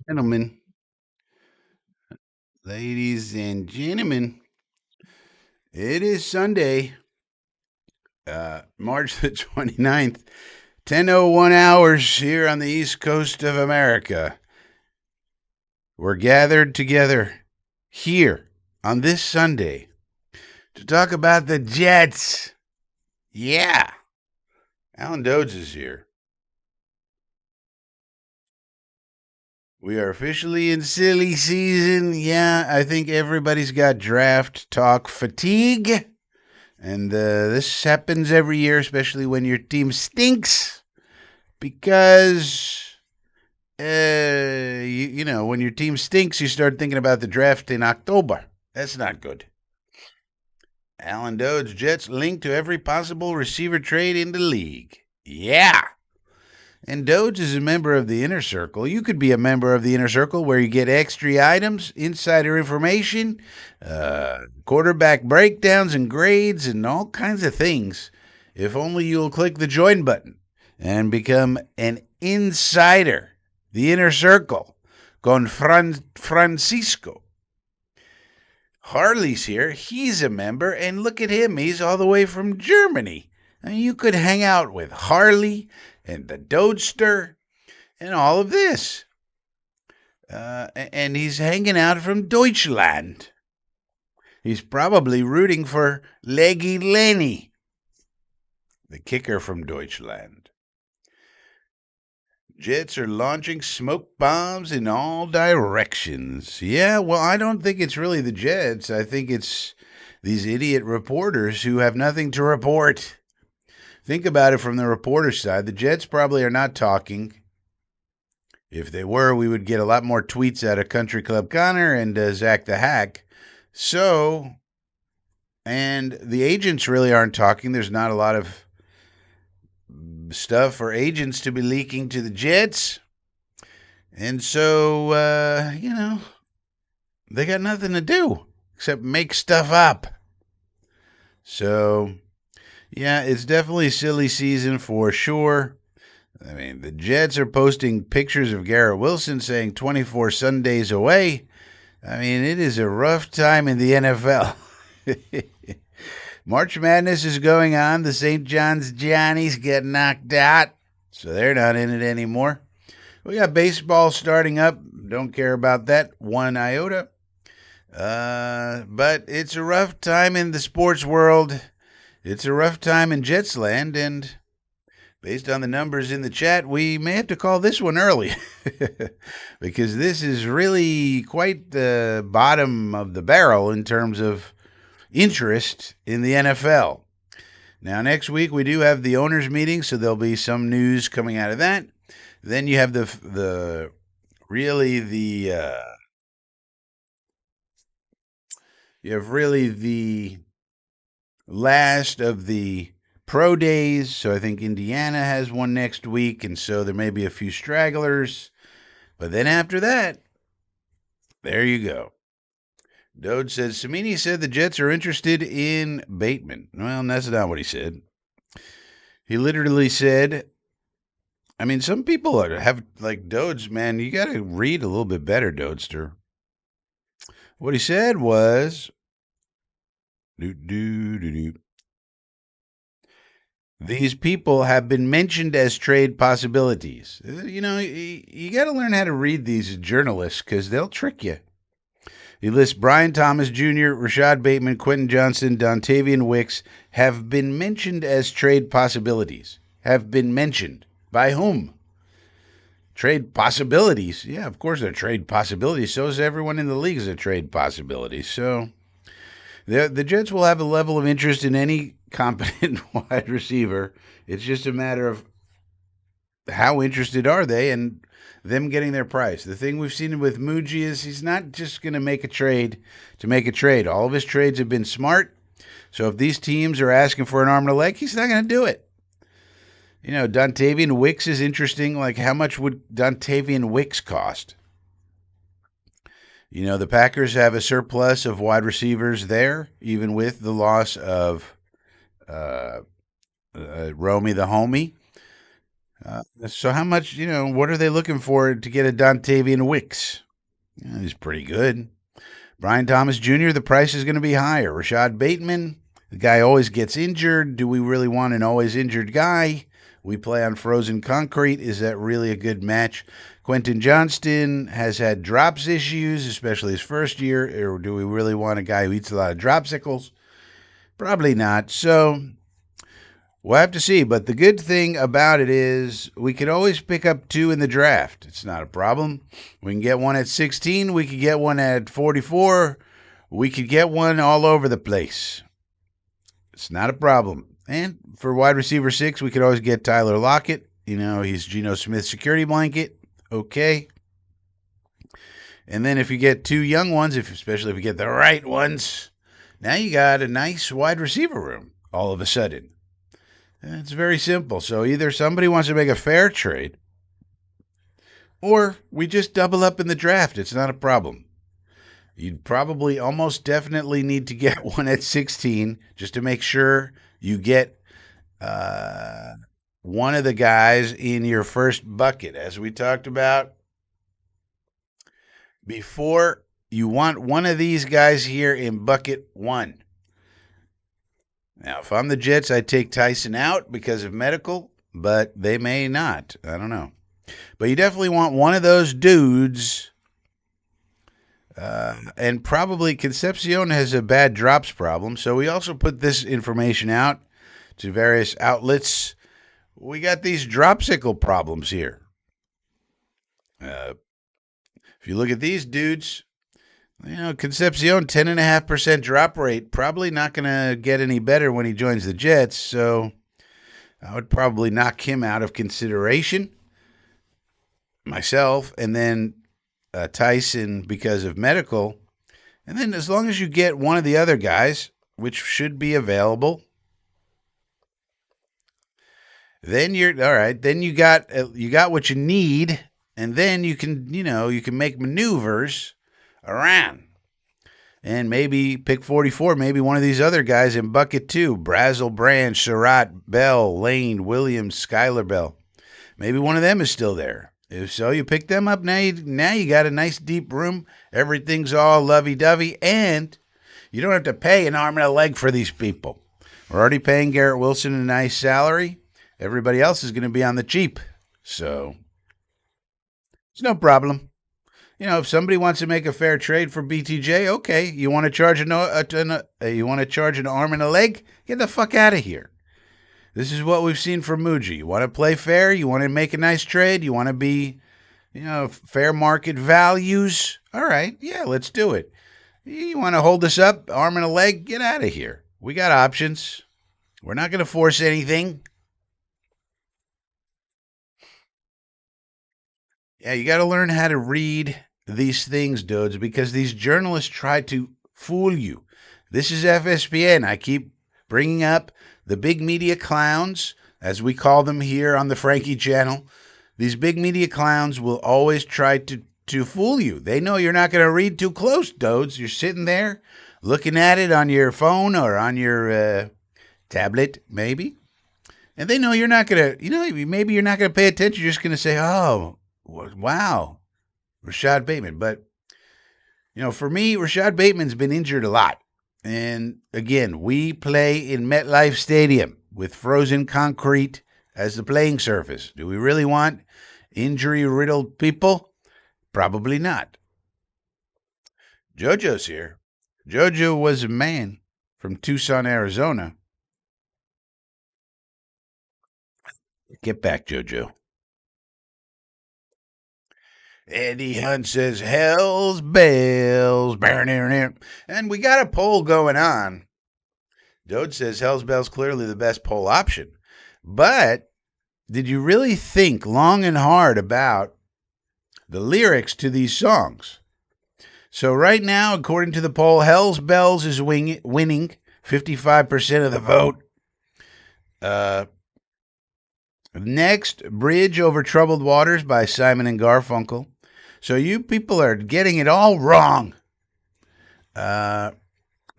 Gentlemen, ladies and gentlemen, it is Sunday, March the 29th, 10:01 hours here on the East Coast of America. We're gathered together here on this Sunday to talk about the Jets. Yeah, Alan Dodds is here. We are officially in silly season. Yeah, I think everybody's got draft talk fatigue. And this happens every year, especially when your team stinks, because when your team stinks, you start thinking about the draft in October. That's not good. Alan Dodds Jets linked to every possible receiver trade in the league. Yeah. And Doge is a member of the Inner Circle. You could be a member of the Inner Circle where you get extra items, insider information, quarterback breakdowns and grades, and all kinds of things. If only you'll click the join button and become an insider. The Inner Circle. Con Francisco. Harley's here. He's a member, and look at him. He's all the way from Germany. I mean, you could hang out with Harley and the Dodester and all of this. And he's hanging out from Deutschland. He's probably rooting for Leggy Lenny, the kicker from Deutschland. Jets are launching smoke bombs in all directions. Yeah, well, I don't think it's really the Jets. I think it's these idiot reporters who have nothing to report. Think about it from the reporter side. The Jets probably are not talking. If they were, we would get a lot more tweets out of Country Club Connor and Zach the Hack. So, and the agents really aren't talking. There's not a lot of stuff for agents to be leaking to the Jets. And so, they got nothing to do except make stuff up. So, yeah, it's definitely silly season for sure. I mean, the Jets are posting pictures of Garrett Wilson saying 24 Sundays away. I mean, it is a rough time in the NFL. March Madness is going on. The St. John's Johnnies get knocked out, so they're not in it anymore. We got baseball starting up. Don't care about that one iota. But it's a rough time in the sports world. It's a rough time in Jetsland, and based on the numbers in the chat, we may have to call this one early because this is really quite the bottom of the barrel in terms of interest in the NFL. Now, next week we do have the owners' meeting, so there'll be some news coming out of that. Then you have the last of the pro days. So I think Indiana has one next week, and so there may be a few stragglers. But then after that, there you go. Dode says, Samini said the Jets are interested in Bateman. Well, that's not what he said. He literally said, I mean, some people have, like Dodes, man, you got to read a little bit better, Dodester. What he said was, these people have been mentioned as trade possibilities. You got to learn how to read these journalists because they'll trick you. He lists Brian Thomas Jr., Rashad Bateman, Quentin Johnson, Dontavian Wicks have been mentioned as trade possibilities. Have been mentioned. By whom? Trade possibilities. Yeah, of course they're trade possibilities. So is everyone in the league is a trade possibility. So the Jets will have a level of interest in any competent wide receiver. It's just a matter of how interested are they and them getting their price. The thing we've seen with Muji is he's not just going to make a trade to make a trade. All of his trades have been smart. So if these teams are asking for an arm and a leg, he's not going to do it. Dontavian Wicks is interesting. Like, how much would Dontavian Wicks cost? The Packers have a surplus of wide receivers there, even with the loss of Romy the Homie. So how much, what are they looking for to get a Dontavian Wicks? He's pretty good. Brian Thomas Jr., the price is going to be higher. Rashad Bateman, the guy always gets injured. Do we really want an always injured guy? We play on frozen concrete. Is that really a good match? Quentin Johnston has had drops issues, especially his first year. Or do we really want a guy who eats a lot of dropsicles? Probably not. So we'll have to see. But the good thing about it is we can always pick up two in the draft. It's not a problem. We can get one at 16. We could get one at 44. We could get one all over the place. It's not a problem. And for wide receiver 6, we could always get Tyler Lockett. He's Geno Smith's security blanket. Okay. And then if you get two young ones, especially if you get the right ones, now you got a nice wide receiver room all of a sudden. And it's very simple. So either somebody wants to make a fair trade, or we just double up in the draft. It's not a problem. You'd probably almost definitely need to get one at 16 just to make sure you get one of the guys in your first bucket. As we talked about before, you want one of these guys here in bucket 1. Now, if I'm the Jets, I'd take Tyson out because of medical, but they may not. I don't know. But you definitely want one of those dudes. And probably Concepcion has a bad drops problem, so we also put this information out to various outlets. We got these dropsicle problems here. If you look at these dudes, Concepcion, 10.5% drop rate, probably not going to get any better when he joins the Jets, so I would probably knock him out of consideration myself, and then Tyson because of medical. And then as long as you get one of the other guys, which should be available, then you're all right. Then you got what you need, and then you can make maneuvers around, and maybe pick 44. Maybe one of these other guys in bucket 2: Brazel, Branch, Surratt, Bell, Lane, Williams, Skylar Bell. Maybe one of them is still there. If so, you pick them up. Now you got a nice deep room. Everything's all lovey-dovey, and you don't have to pay an arm and a leg for these people. We're already paying Garrett Wilson a nice salary. Everybody else is going to be on the cheap. So it's no problem. If somebody wants to make a fair trade for BTJ, okay. You want to charge an arm and a leg? Get the fuck out of here. This is what we've seen from Muji. You want to play fair? You want to make a nice trade? You want to be, fair market values? All right, yeah, let's do it. You want to hold us up, arm and a leg? Get out of here. We got options. We're not going to force anything. Yeah, you got to learn how to read these things, dudes, because these journalists try to fool you. This is FSPN. I keep bringing up the big media clowns, as we call them here on the Frankie channel. These big media clowns will always try to fool you. They know you're not going to read too close, dudes. You're sitting there looking at it on your phone or on your tablet, maybe. And they know you're not going to, maybe you're not going to pay attention. You're just going to say, oh, wow, Rashad Bateman. But, for me, Rashad Bateman's been injured a lot. And again, we play in MetLife Stadium with frozen concrete as the playing surface. Do we really want injury-riddled people? Probably not. JoJo's here. JoJo was a man from Tucson, Arizona. Get back, JoJo. Eddie Hunt says, Hell's Bells. And we got a poll going on. Dode says Hell's Bells clearly the best poll option. But did you really think long and hard about the lyrics to these songs? So right now, according to the poll, Hell's Bells is winning 55% of the vote. Next, Bridge Over Troubled Waters by Simon and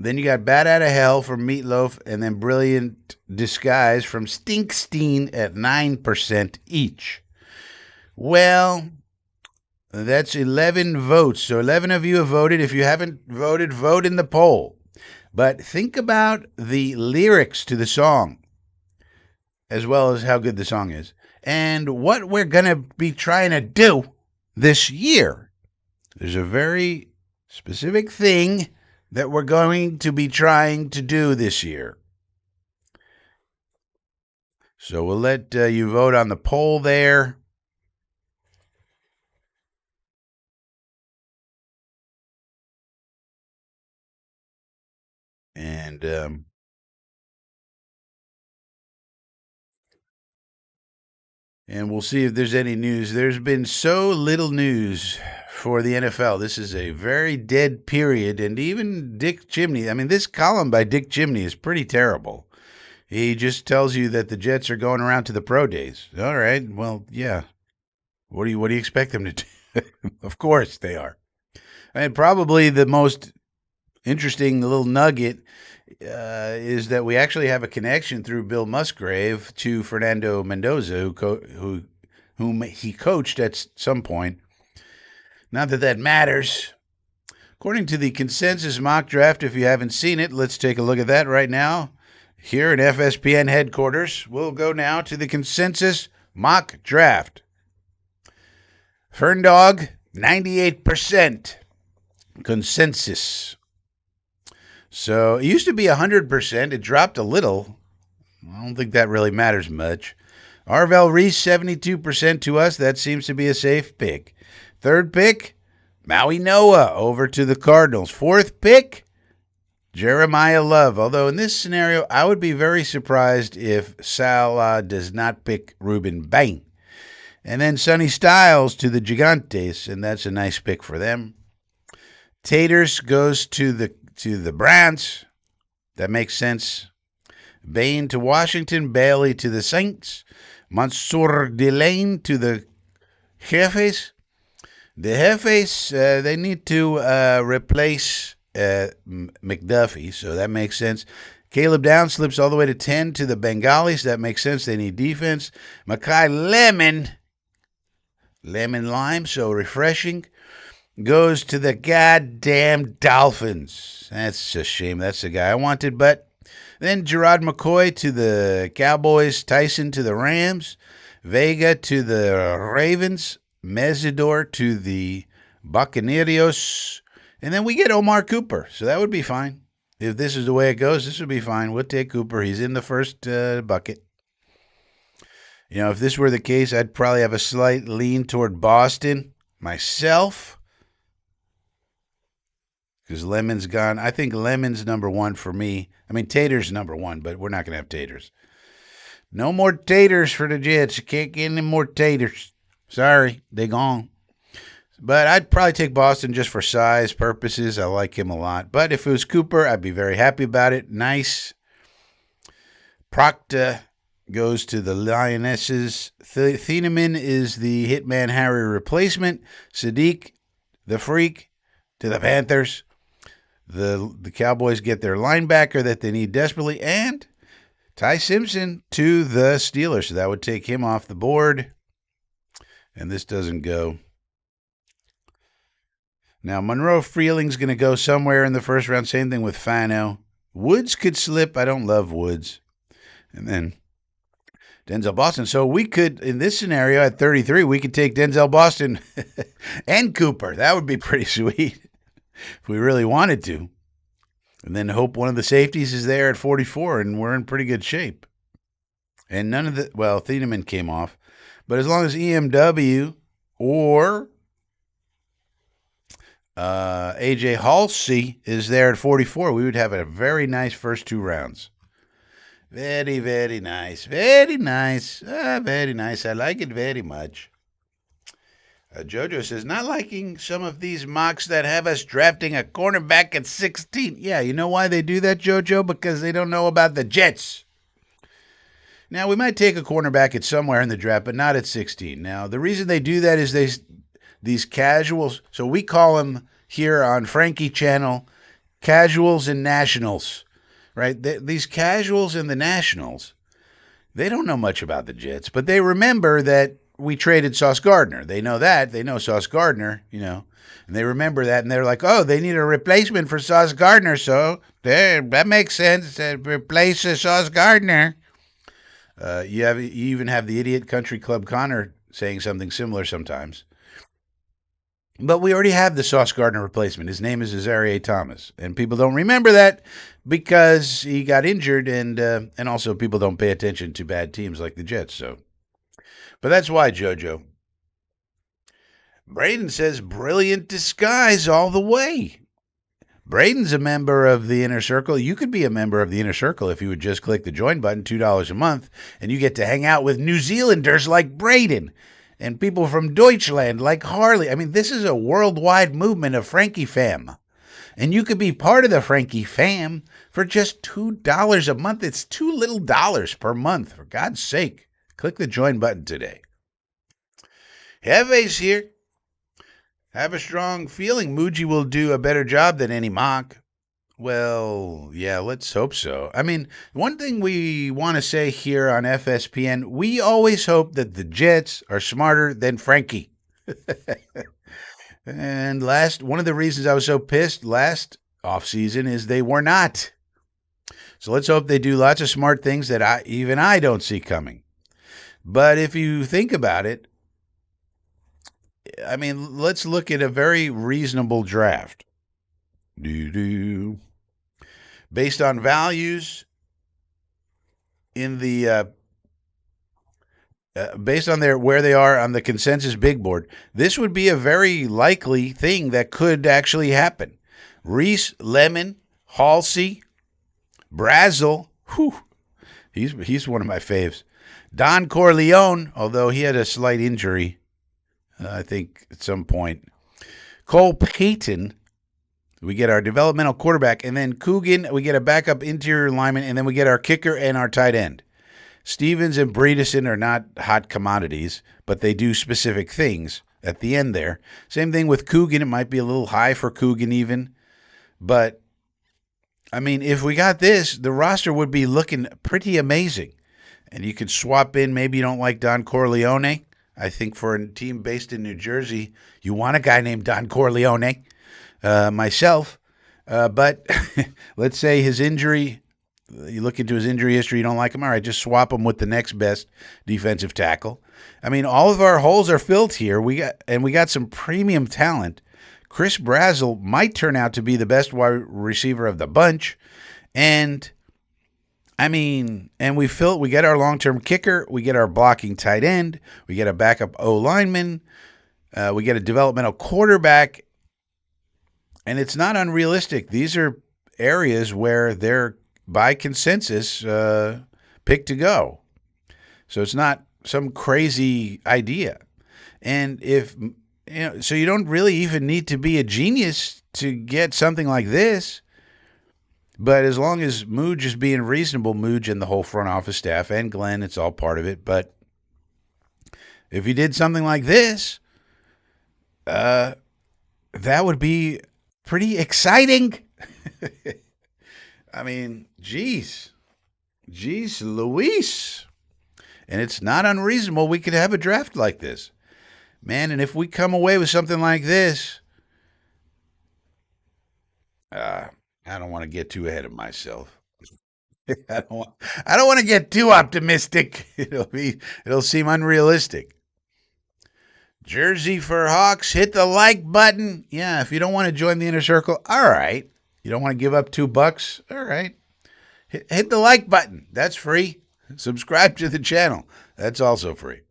Then you got Bat Out of Hell from Meatloaf, and then Brilliant Disguise from Stinkstein at 9% each. Well, that's 11 votes. So 11 of you have voted. If you haven't voted, vote in the poll. But think about the lyrics to the song, as well as how good the song is, and what we're going to be trying to do this year. There's a very specific thing that we're going to be trying to do this year. So we'll let you vote on the poll there. And we'll see if there's any news. There's been so little news for the NFL. This is a very dead period. And even Dick Chimney, I mean, this column by Dick Chimney is pretty terrible. He just tells you that the Jets are going around to the pro days. All right, well, yeah. What do you expect them to do? Of course they are. And probably the most interesting little nugget is that we actually have a connection through Bill Musgrave to Fernando Mendoza, whom he coached at some point. Not that that matters. According to the consensus mock draft, if you haven't seen it, let's take a look at that right now. Here in FSPN headquarters, we'll go now to the consensus mock draft. Ferndog, 98% consensus. So it used to be 100%. It dropped a little. I don't think that really matters much. Arvell Reese, 72% to us. That seems to be a safe pick. Third pick, Maui Noah over to the Cardinals. Fourth pick, Jeremiah Love. Although in this scenario, I would be very surprised if Sal does not pick Ruben Bain. And then Sonny Styles to the Gigantes, and that's a nice pick for them. Taters goes to the Browns. That makes sense. Bain to Washington. Bailey to the Saints. Mansour Delane to the Jefes. The Jefes, they need to replace McDuffie, so that makes sense. Caleb Downs slips all the way to 10 to the Bengalis. That makes sense. They need defense. Makai Lemon Lime, so refreshing, goes to the goddamn Dolphins. That's a shame. That's the guy I wanted. But then Gerard McCoy to the Cowboys. Tyson to the Rams. Vega to the Ravens. Mesidor to the Buccaneers. And then we get Omar Cooper. So that would be fine. If this is the way it goes, this would be fine. We'll take Cooper. He's in the first bucket. You know, if this were the case, I'd probably have a slight lean toward Boston myself. Because Lemon's gone. I think Lemon's number one for me. I mean, Tater's number one, but we're not going to have Taters. No more Taters for the Jets. You can't get any more Taters. Sorry, they gone. But I'd probably take Boston just for size purposes. I like him a lot. But if it was Cooper, I'd be very happy about it. Nice. Proctor goes to the Lionesses. Thieneman is the Hitman Harry replacement. Sadiq, the Freak, to the Panthers. The Cowboys get their linebacker that they need desperately. And Ty Simpson to the Steelers. So that would take him off the board. And this doesn't go. Now, Monroe Freeling's going to go somewhere in the first round. Same thing with Fano. Woods could slip. I don't love Woods. And then Denzel Boston. So we could, in this scenario at 33, we could take Denzel Boston and Cooper. That would be pretty sweet if we really wanted to. And then hope one of the safeties is there at 44, and we're in pretty good shape. And none of the, well, Thieneman came off. But as long as EMW or AJ Halsey is there at 44, we would have a very nice first two rounds. Very, very nice. Very nice. Very nice. I like it very much. Jojo says, not liking some of these mocks that have us drafting a cornerback at 16. Yeah, you know why they do that, Jojo? Because they don't know about the Jets. Now, we might take a cornerback at somewhere in the draft, but not at 16. Now, the reason they do that is these casuals, so we call them here on Frankie channel, casuals and nationals, right? These casuals and the nationals, they don't know much about the Jets, but they remember that we traded Sauce Gardner. They know that. They know Sauce Gardner, and they remember that, and they're like, oh, they need a replacement for Sauce Gardner, so there, that makes sense. Replace Sauce Gardner. You even have the idiot Country Club Connor saying something similar sometimes. But we already have the Sauce Gardner replacement. His name is Azareye'h Thomas, and people don't remember that because he got injured, and also people don't pay attention to bad teams like the Jets. So, but that's why, JoJo. Braden says brilliant disguise all the way. Braden's a member of the Inner Circle. You could be a member of the Inner Circle if you would just click the join button, $2 a month, and you get to hang out with New Zealanders like Braden and people from Deutschland like Harley. I mean, this is a worldwide movement of Frankie fam. And you could be part of the Frankie fam for just $2 a month. It's $2 little per month. For God's sake, click the join button today. Heve's here. Have a strong feeling Muji will do a better job than any mock. Well, yeah, let's hope so. I mean, one thing we want to say here on FSPN, we always hope that the Jets are smarter than Frankie. And one of the reasons I was so pissed last offseason is they were not. So let's hope they do lots of smart things that I don't see coming. But if you think about it, I mean, let's look at a very reasonable draft. Based on values in the based on where they are on the consensus big board, this would be a very likely thing that could actually happen. Reese, Lemon, Halsey, Brazel, he's one of my faves. Don Corleone, although he had a slight injury, I think at some point. Cole Payton, we get our developmental quarterback, and then Coogan, we get a backup interior lineman, and then we get our kicker and our tight end. Stevens and Bredesen are not hot commodities, but they do specific things at the end there. Same thing with Coogan. It might be a little high for Coogan even. But, I mean, if we got this, the roster would be looking pretty amazing. And you could swap in, maybe you don't like Don Corleone. I think for a team based in New Jersey, you want a guy named Don Corleone, myself. But let's say his injury, you look into his injury history, you don't like him. All right, just swap him with the next best defensive tackle. I mean, all of our holes are filled here. We got some premium talent. Chris Brazel might turn out to be the best wide receiver of the bunch. And I mean, and we get our long-term kicker, we get our blocking tight end, we get a backup O-lineman, we get a developmental quarterback, and it's not unrealistic. These are areas where they're, by consensus, picked to go. So it's not some crazy idea. And so you don't really even need to be a genius to get something like this. But as long as Mooj is being reasonable, Mooj and the whole front office staff and Glenn, it's all part of it. But if you did something like this, that would be pretty exciting. I mean, geez, Luis. And it's not unreasonable we could have a draft like this. Man, and if we come away with something like this, I don't want to get too ahead of myself. I don't want to get too optimistic. It'll seem unrealistic. Jersey for Hawks, hit the like button. Yeah, if you don't want to join the Inner Circle, all right. You don't want to give up $2, all right. Hit the like button. That's free. Subscribe to the channel. That's also free.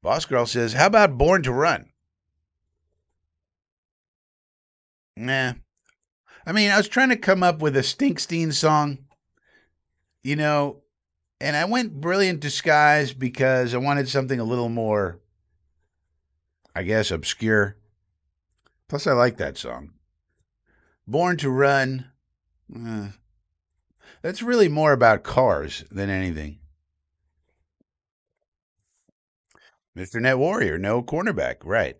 Boss Girl says, how about Born to Run? Nah. I mean, I was trying to come up with a Stinkstein song, and I went Brilliant Disguise because I wanted something a little more, I guess, obscure. Plus, I like that song. Born to Run, that's really more about cars than anything. Mr. Net Warrior, no cornerback, right.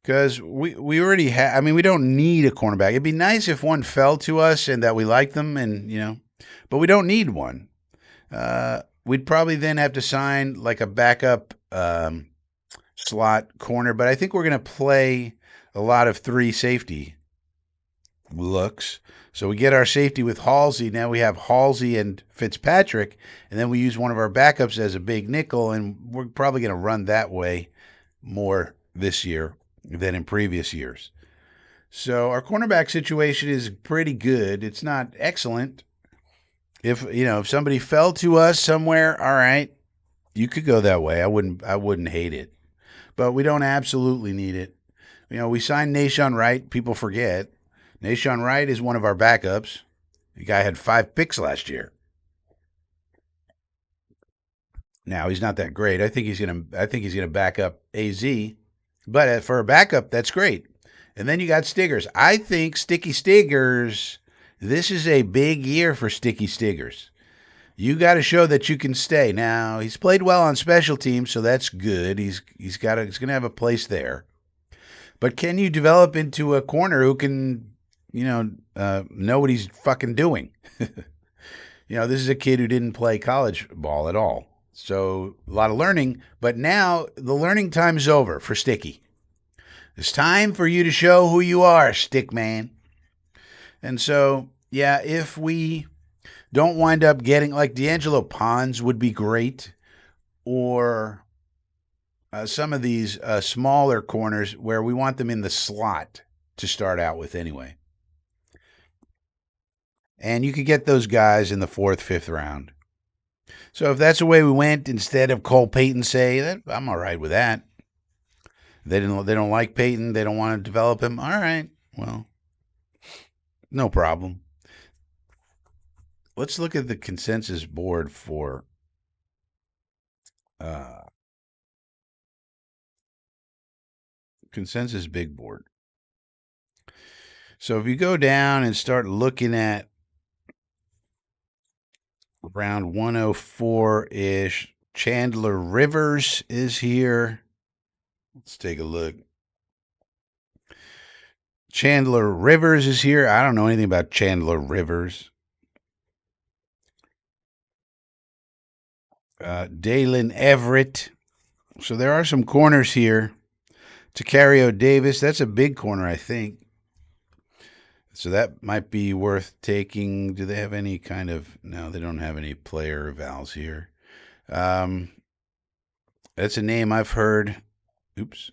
because we already have. I mean, we don't need a cornerback. It'd be nice if one fell to us and that we liked them, and but we don't need one. We'd probably then have to sign like a backup slot corner, but I think we're going to play a lot of three safety looks. So we get our safety with Halsey. Now we have Halsey and Fitzpatrick, and then we use one of our backups as a big nickel, and we're probably going to run that way more this year than in previous years. So our cornerback situation is pretty good. It's not excellent. If somebody fell to us somewhere, all right, you could go that way. I wouldn't hate it. But we don't absolutely need it. We signed Nashawn Wright. People forget. Nashawn Wright is one of our backups. The guy had 5 picks last year. Now he's not that great. I think he's gonna back up AZ, but for a backup, that's great. And then you got Stiggers. I think Sticky Stiggers. This is a big year for Sticky Stiggers. You got to show that you can stay. Now he's played well on special teams, so that's good. He's gonna have a place there. But can you develop into a corner who can, know what he's fucking doing? This is a kid who didn't play college ball at all. So a lot of learning, but now the learning time's over for Sticky. It's time for you to show who you are, Stick Man. And so, yeah, if we don't wind up getting, like, D'Angelo Pons would be great, or some of these smaller corners where we want them in the slot to start out with anyway. And you could get those guys in the 4th, 5th round. So if that's the way we went, instead of Cole Payton, say, I'm all right with that. They don't like Payton. They don't want to develop him. All right. Well, no problem. Let's look at the consensus board for consensus big board. So if you go down and start looking at around 104-ish, Chandler Rivers is here. Let's take a look. Chandler Rivers is here. I don't know anything about Chandler Rivers. Dalen Everett. So there are some corners here. Tacario Davis. That's a big corner, I think. So that might be worth taking. Do they have any kind of... No, they don't have any player evals here. That's a name I've heard. Oops.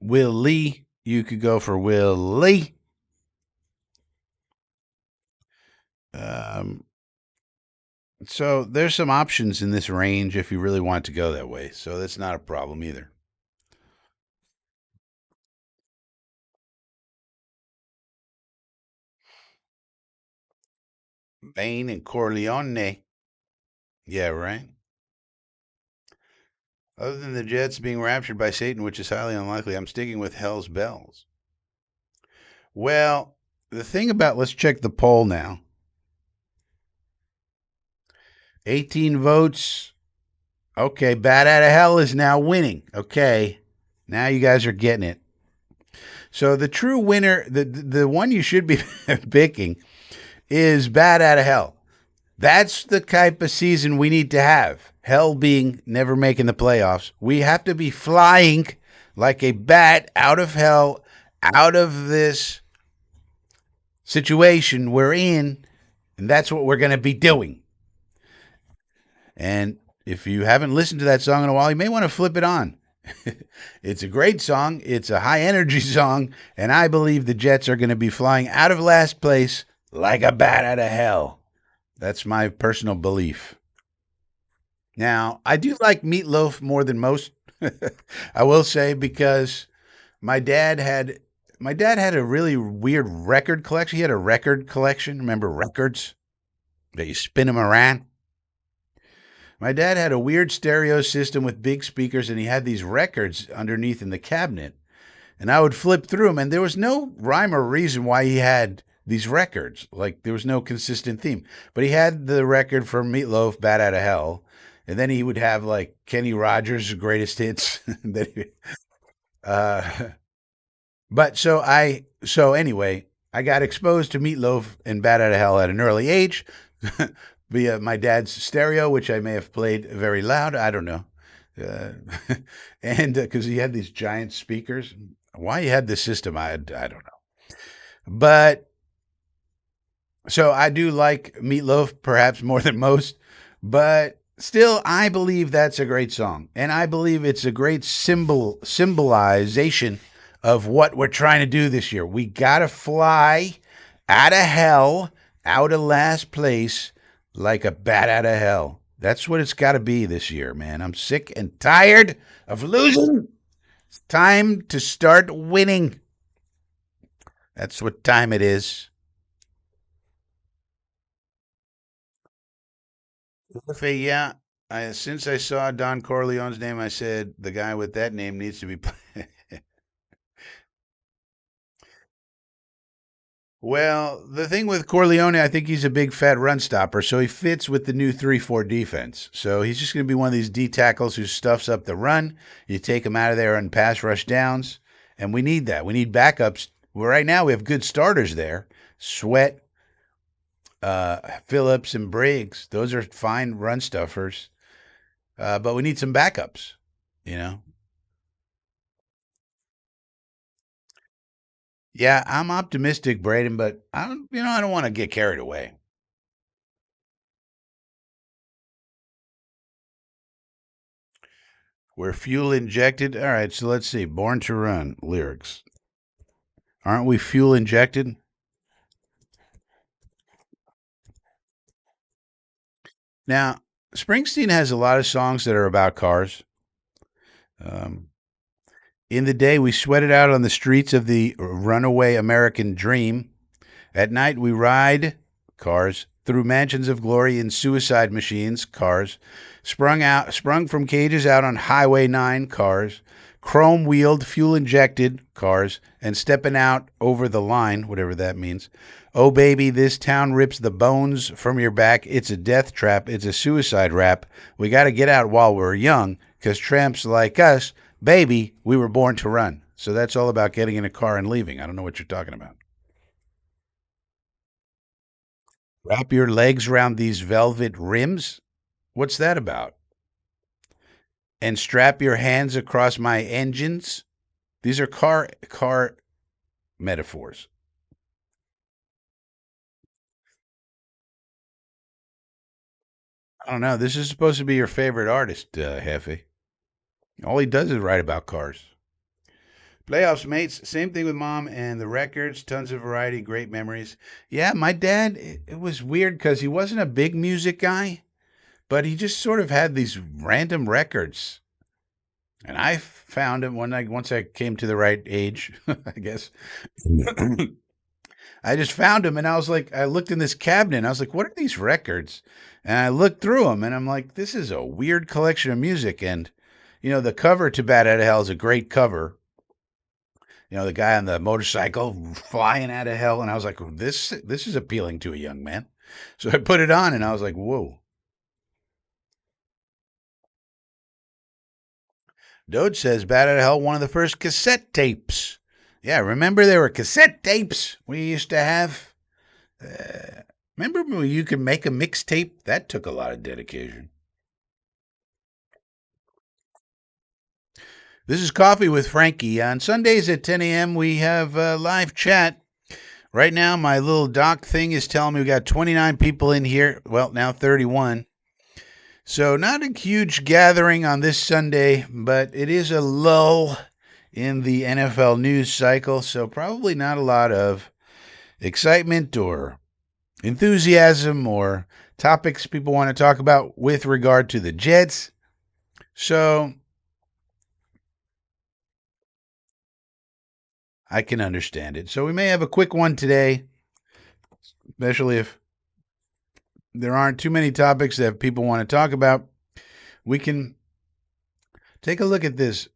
Will Lee. You could go for Will Lee. So there's some options in this range if you really want to go that way. So that's not a problem either. Bain and Corleone. Yeah, right. Other than the Jets being raptured by Satan, which is highly unlikely, I'm sticking with Hell's Bells. Well, the thing about, let's check the poll now. 18 votes. Okay, Bat Out of Hell is now winning. Okay, now you guys are getting it. So the true winner, the one you should be picking, is Bat Out of Hell. That's the type of season we need to have. Hell being never making the playoffs. We have to be flying like a bat out of hell, out of this situation we're in, and that's what we're going to be doing. And if you haven't listened to that song in a while, you may want to flip it on. It's a great song. It's a high energy song, and I believe the Jets are going to be flying out of last place like a bat out of hell. That's my personal belief. Now, I do like Meatloaf more than most. I will say, because my dad had a really weird record collection. He had a record collection. Remember records? That you spin them around. My dad had a weird stereo system with big speakers, and he had these records underneath in the cabinet. and I would flip through them, and there was no rhyme or reason why he had these records. Like there was no consistent theme, but he had the record from Meatloaf, "Bat Out of Hell," and then he would have like Kenny Rogers' greatest hits. uh, but so anyway, I got exposed to Meatloaf and "Bat Out of Hell" at an early age via my dad's stereo, which I may have played very loud. I don't know. Uh, and because he had these giant speakers. Why he had this system, I don't know. But so I do like Meatloaf perhaps more than most, but still I believe that's a great song. And I believe it's a great symbolization of what we're trying to do this year. We got to fly out of hell, out of last place like a bat out of hell. That's what it's got to be this year, man. I'm sick and tired of losing. It's time to start winning. That's what time it is. Yeah. Since I saw Don Corleone's name, I said the guy with that name needs to be. Well, the thing with Corleone, I think he's a big fat run stopper, so he fits with the new 3-4 defense. So he's just going to be one of these D tackles who stuffs up the run. You take him out of there on pass rush downs, and we need that. We need backups. Well, right now, we have good starters there. Sweat, Phillips, and Briggs. Those are fine run stuffers. But we need some backups, you know? Yeah, I'm optimistic, Braden, but I don't want to get carried away. We're fuel injected. All right, so let's see. Born to Run lyrics. Aren't we fuel injected? Now, Springsteen has a lot of songs that are about cars. Um, in the day, we sweated out on the streets of the runaway American dream. At night, we ride cars through mansions of glory in suicide machines, cars, sprung from cages out on Highway 9, cars, chrome wheeled, fuel injected cars, and stepping out over the line, whatever that means. Oh, baby, this town rips the bones from your back. It's a death trap. It's a suicide rap. We got to get out while we're young, 'cause tramps like us, baby, we were born to run. So that's all about getting in a car and leaving. I don't know what you're talking about. Wrap your legs around these velvet rims? What's that about? And strap your hands across my engines? These are car metaphors. I don't know. This is supposed to be your favorite artist, Hefe. All he does is write about cars. Playoffs, mates. Same thing with mom and the records. Tons of variety, great memories. Yeah, my dad, it was weird because he wasn't a big music guy, but he just sort of had these random records. And I found him once I came to the right age, I guess. I just found him and I was like, I looked in this cabinet and I was like, what are these records? And I looked through them and I'm like, this is a weird collection of music. And, the cover to Bat Out of Hell is a great cover. The guy on the motorcycle flying out of hell. And I was like, this is appealing to a young man. So I put it on and I was like, whoa. Doge says Bat Out of Hell, one of the first cassette tapes. Yeah, remember there were cassette tapes we used to have? Remember when you could make a mixtape? That took a lot of dedication. This is Coffee with Frankie. On Sundays at 10 a.m., we have live chat. Right now, my little doc thing is telling me we got 29 people in here. Well, now 31. So, not a huge gathering on this Sunday, but it is a lull in the NFL news cycle. So, probably not a lot of excitement or enthusiasm or topics people want to talk about with regard to the Jets. So, I can understand it. So, we may have a quick one today, especially if there aren't too many topics that people want to talk about. We can take a look at this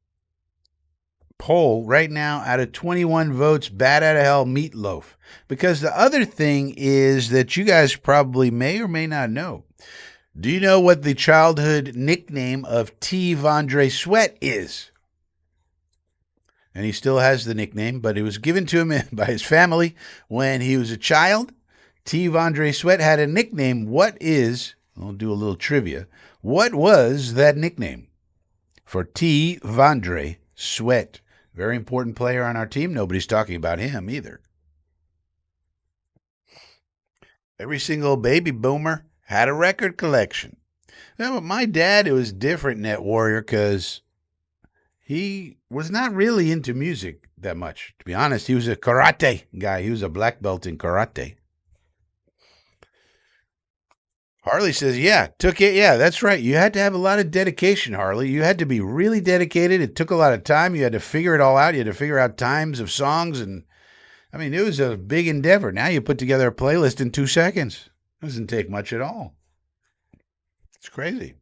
poll right now, out of 21 votes, bat out of hell, Meatloaf. Because the other thing is that you guys probably may or may not know. Do you know what the childhood nickname of T. Vondre Sweat is? And he still has the nickname, but it was given to him by his family when he was a child. T. Vondre Sweat had a nickname. What is, I'll do a little trivia. What was that nickname for T. Vondre Sweat? Very important player on our team. Nobody's talking about him either. Every single baby boomer had a record collection. Now, but my dad, it was different, Net Warrior, because he was not really into music that much. To be honest, he was a karate guy. He was a black belt in karate. Harley says, yeah, took it. Yeah, that's right. You had to have a lot of dedication, Harley. You had to be really dedicated. It took a lot of time. You had to figure it all out. You had to figure out times of songs. And I mean, it was a big endeavor. Now you put together a playlist in 2 seconds. It doesn't take much at all. It's crazy.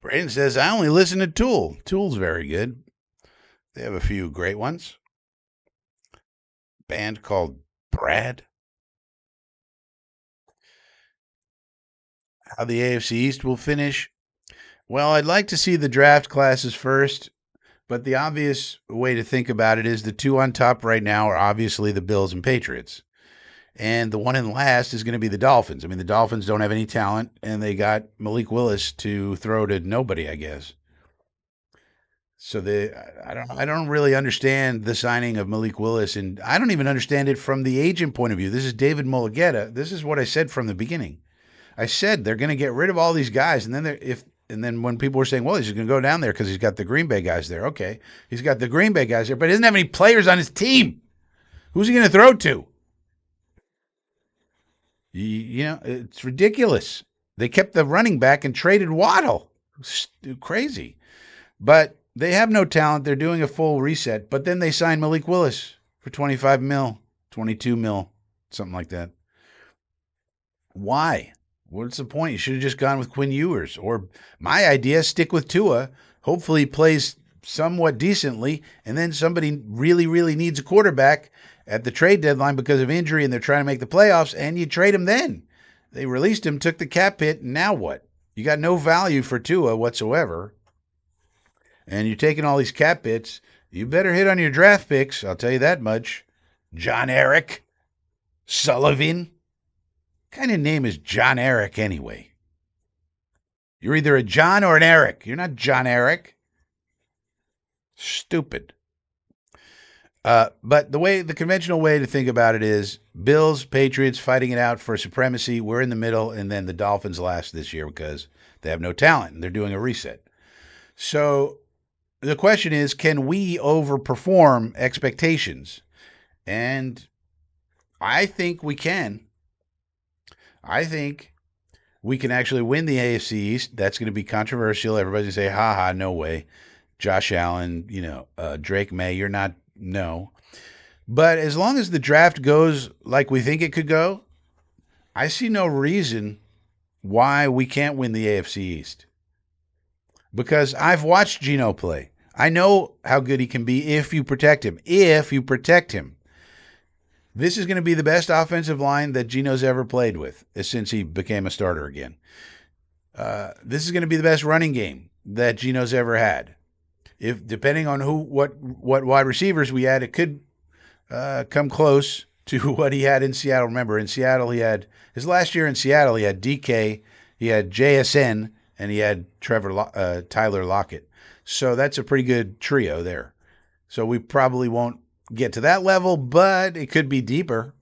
Braden says, I only listen to Tool. Tool's very good. They have a few great ones. Band called Brad. How the AFC East will finish. Well, I'd like to see the draft classes first, but the obvious way to think about it is the two on top right now are obviously the Bills and Patriots. And the one in last is going to be the Dolphins. I mean, the Dolphins don't have any talent, and they got Malik Willis to throw to nobody, I guess. So I don't really understand the signing of Malik Willis, and I don't even understand it from the agent point of view. This is David Mulugeta. This is what I said from the beginning. I said they're going to get rid of all these guys, and then when people were saying, well, he's going to go down there because he's got the Green Bay guys there. Okay, he's got the Green Bay guys there, but he doesn't have any players on his team. Who's he going to throw to? You know, it's ridiculous. They kept the running back and traded Waddle. Crazy. But they have no talent. They're doing a full reset. But then they signed Malik Willis for 25 mil, 22 mil, something like that. Why? What's the point? You should have just gone with Quinn Ewers. Or my idea, stick with Tua. Hopefully he plays somewhat decently. And then somebody really, really needs a quarterback at the trade deadline because of injury and they're trying to make the playoffs, and you trade him then. They released him, took the cap hit, and now what? You got no value for Tua whatsoever. And you're taking all these cap hits. You better hit on your draft picks, I'll tell you that much. John Eric Sullivan. What kind of name is John Eric anyway? You're either a John or an Eric. You're not John Eric. Stupid. But the conventional way to think about it is Bills, Patriots fighting it out for supremacy. We're in the middle, and then the Dolphins last this year because they have no talent and they're doing a reset. So the question is, can we overperform expectations? And I think we can. I think we can actually win the AFC East. That's going to be controversial. Everybody's going to say, ha, no way. Josh Allen, Drake May, you're not. No. But as long as the draft goes like we think it could go, I see no reason why we can't win the AFC East. Because I've watched Geno play. I know how good he can be if you protect him. If you protect him. This is going to be the best offensive line that Geno's ever played with since he became a starter again. This is going to be the best running game that Geno's ever had. If depending on what wide receivers we had, it could come close to what he had in Seattle. Remember, in Seattle, he had his last year in Seattle. He had DK, he had JSN, and he had Tyler Lockett. So that's a pretty good trio there. So we probably won't get to that level, but it could be deeper,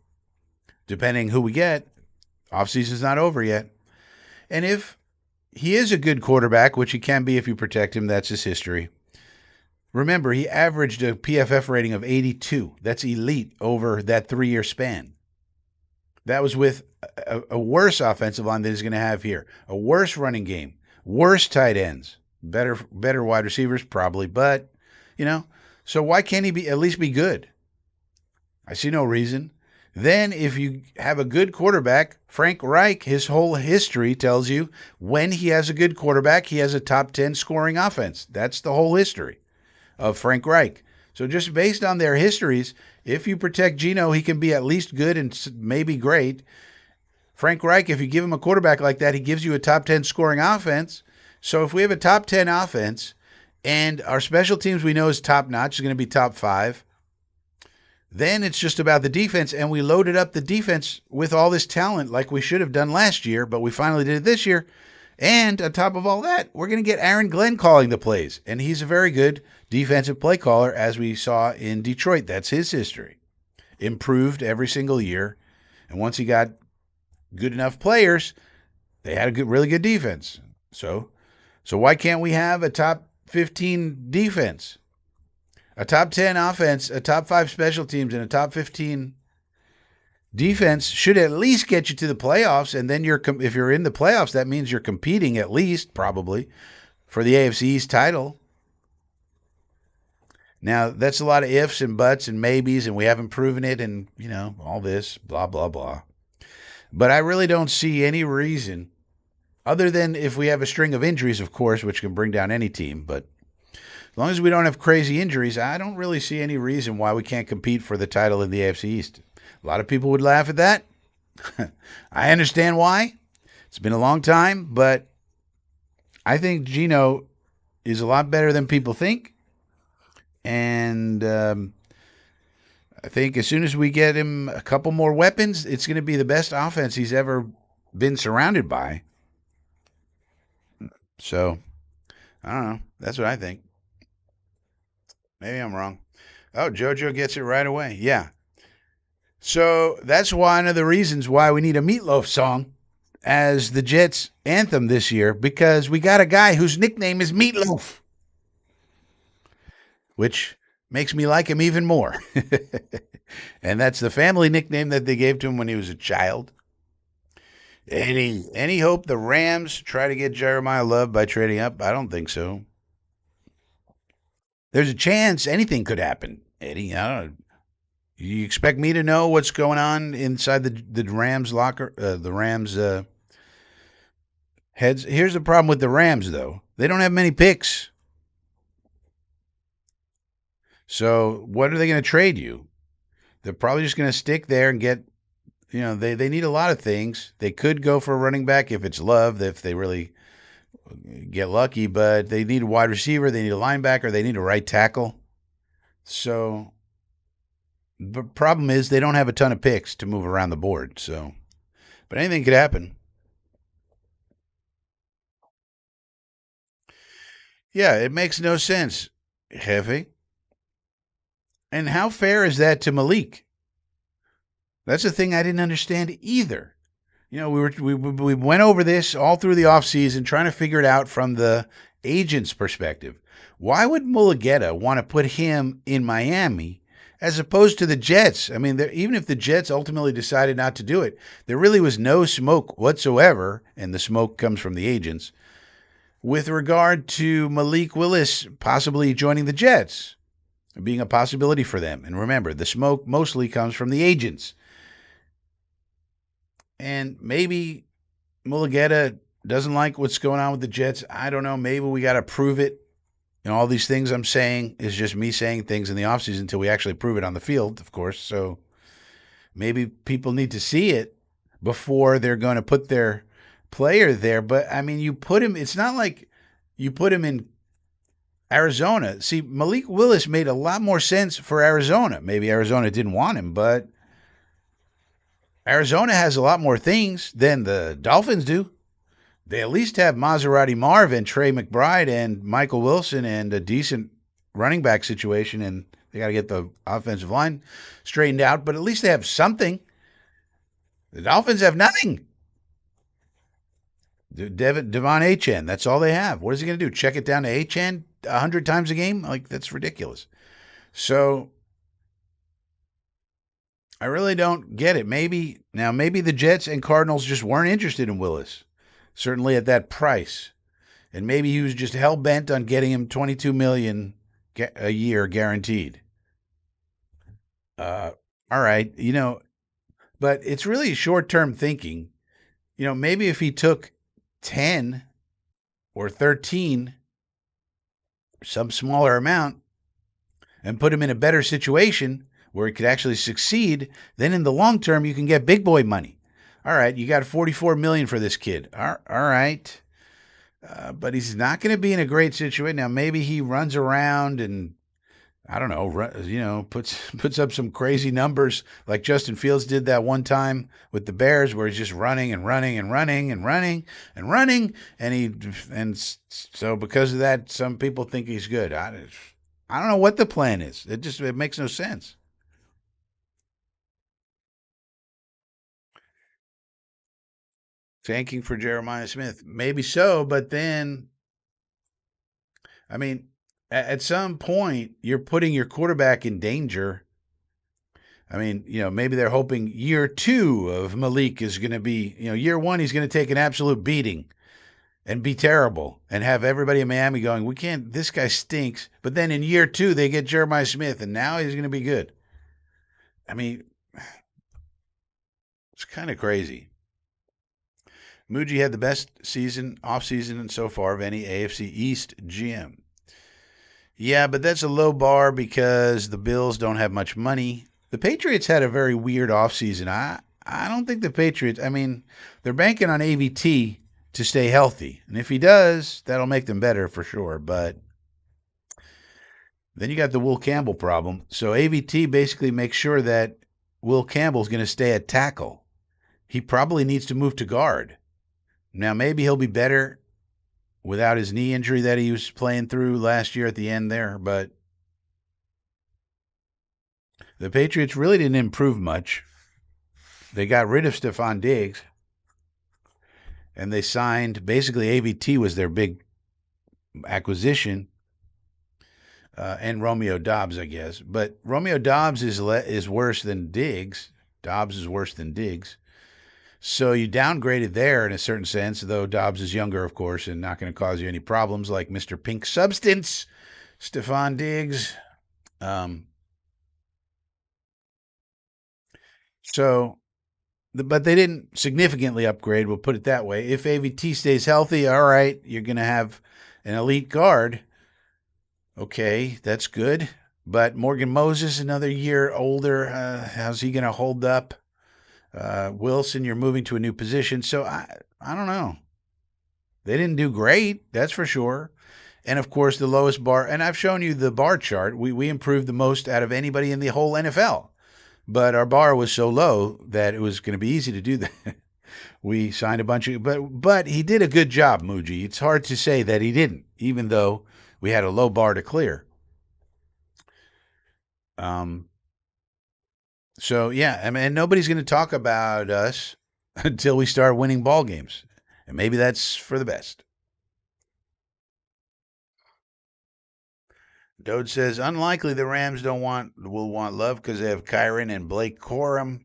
depending who we get. Offseason's not over yet, and if he is a good quarterback, which he can be if you protect him, that's his history. Remember, he averaged a PFF rating of 82. That's elite over that 3-year span. That was with a worse offensive line than he's going to have here. A worse running game. Worse tight ends. Better wide receivers, probably. But, so why can't he at least be good? I see no reason. Then, if you have a good quarterback, Frank Reich, his whole history tells you when he has a good quarterback, he has a top 10 scoring offense. That's the whole history of Frank Reich. So, just based on their histories, if you protect Geno, he can be at least good and maybe great. Frank Reich, if you give him a quarterback like that, he gives you a top 10 scoring offense. So, if we have a top 10 offense and our special teams we know is top notch, is going to be top five, then it's just about the defense, and we loaded up the defense with all this talent like we should have done last year, but we finally did it this year. And on top of all that, we're going to get Aaron Glenn calling the plays, and he's a very good defensive play caller, as we saw in Detroit. That's his history. Improved every single year, and once he got good enough players, they had a really good defense. So why can't we have a top 15 defense? A top 10 offense, a top 5 special teams, and a top 15 defense should at least get you to the playoffs. And then if you're in the playoffs, that means you're competing at least, probably, for the AFC East title. Now, that's a lot of ifs and buts and maybes, and we haven't proven it, and, all this, blah, blah, blah. But I really don't see any reason, other than if we have a string of injuries, of course, which can bring down any team, but as long as we don't have crazy injuries, I don't really see any reason why we can't compete for the title in the AFC East. A lot of people would laugh at that. I understand why. It's been a long time, but I think Geno is a lot better than people think. And I think as soon as we get him a couple more weapons, it's going to be the best offense he's ever been surrounded by. So, I don't know. That's what I think. Maybe I'm wrong. Oh, JoJo gets it right away. Yeah. So that's one of the reasons why we need a Meatloaf song as the Jets anthem this year, because we got a guy whose nickname is Meatloaf, which makes me like him even more. And that's the family nickname that they gave to him when he was a child. Any hope the Rams try to get Jeremiah Love by trading up? I don't think so. There's a chance anything could happen, Eddie. I don't know. You expect me to know what's going on inside the Rams locker, the Rams heads? Here's the problem with the Rams, though. They don't have many picks. So what are they going to trade you? They're probably just going to stick there and get, they need a lot of things. They could go for a running back if it's Love, if they really get lucky, but they need a wide receiver, they need a linebacker, they need a right tackle. So the problem is they don't have a ton of picks to move around the board. So, but anything could happen. Yeah, it makes no sense, Heavy. And how fair is that to Malik? That's the thing I didn't understand either. We went over this all through the offseason trying to figure it out from the agent's perspective. Why would Mulugeta want to put him in Miami as opposed to the Jets? I mean, even if the Jets ultimately decided not to do it, there really was no smoke whatsoever, and the smoke comes from the agents, with regard to Malik Willis possibly joining the Jets, being a possibility for them. And remember, the smoke mostly comes from the agents. And maybe Mulugeta doesn't like what's going on with the Jets. I don't know. Maybe we got to prove it. All these things I'm saying is just me saying things in the offseason until we actually prove it on the field, of course. So maybe people need to see it before they're going to put their player there. But, I mean, you put him – it's not like you put him in Arizona. See, Malik Willis made a lot more sense for Arizona. Maybe Arizona didn't want him, but – Arizona has a lot more things than the Dolphins do. They at least have Maserati Marv and Trey McBride and Michael Wilson and a decent running back situation, and they got to get the offensive line straightened out, but at least they have something. The Dolphins have nothing. Devon Achane, that's all they have. What is he going to do? Check it down to Achane 100 times a game? Like, that's ridiculous. So I really don't get it. Maybe the Jets and Cardinals just weren't interested in Willis, certainly at that price. And maybe he was just hell-bent on getting him $22 million a year guaranteed. All right. But it's really short term thinking. Maybe if he took 10 or 13, some smaller amount, and put him in a better situation where he could actually succeed, then in the long term, you can get big boy money. All right, you got 44 million for this kid. All right. But he's not going to be in a great situation. Now, maybe he runs around and I don't know, puts up some crazy numbers like Justin Fields did that one time with the Bears, where he's just running and running and running and running and running, so because of that, some people think he's good. I don't know what the plan is. It makes no sense. Tanking for Jeremiah Smith, maybe so, but then I mean, at some point, you're putting your quarterback in danger. I mean, maybe they're hoping year two of Malik is going to be, year one, he's going to take an absolute beating and be terrible and have everybody in Miami going, we can't, this guy stinks. But then in year two, they get Jeremiah Smith and now he's going to be good. I mean, it's kind of crazy. Muji had the best offseason so far of any AFC East GM. Yeah, but that's a low bar because the Bills don't have much money. The Patriots had a very weird offseason. I don't think the Patriots, I mean, they're banking on AVT to stay healthy. And if he does, that'll make them better for sure. But then you got the Will Campbell problem. So AVT basically makes sure that Will Campbell's going to stay at tackle. He probably needs to move to guard. Now, maybe he'll be better without his knee injury that he was playing through last year at the end there, but the Patriots really didn't improve much. They got rid of Stephon Diggs, and they signed, basically AVT was their big acquisition, and Romeo Doubs, I guess. But Romeo Doubs is worse than Diggs. Doubs is worse than Diggs. So you downgraded there in a certain sense, though Doubs is younger, of course, and not going to cause you any problems like Mr. Pink Substance, Stephon Diggs. Um, so, but they didn't significantly upgrade, we'll put it that way. If AVT stays healthy, all right, you're going to have an elite guard. Okay, that's good. But Morgan Moses, another year older, how's he going to hold up? Wilson, you're moving to a new position. So I don't know. They didn't do great, that's for sure. And of course, the lowest bar, and I've shown you the bar chart. We improved the most out of anybody in the whole NFL. But our bar was so low that it was going to be easy to do that. We signed a bunch of, but he did a good job, Muji. It's hard to say that he didn't, even though we had a low bar to clear. So yeah, I mean, nobody's going to talk about us until we start winning ball games, and maybe that's for the best. Dode says unlikely the Rams will want Love because they have Kyron and Blake Corum.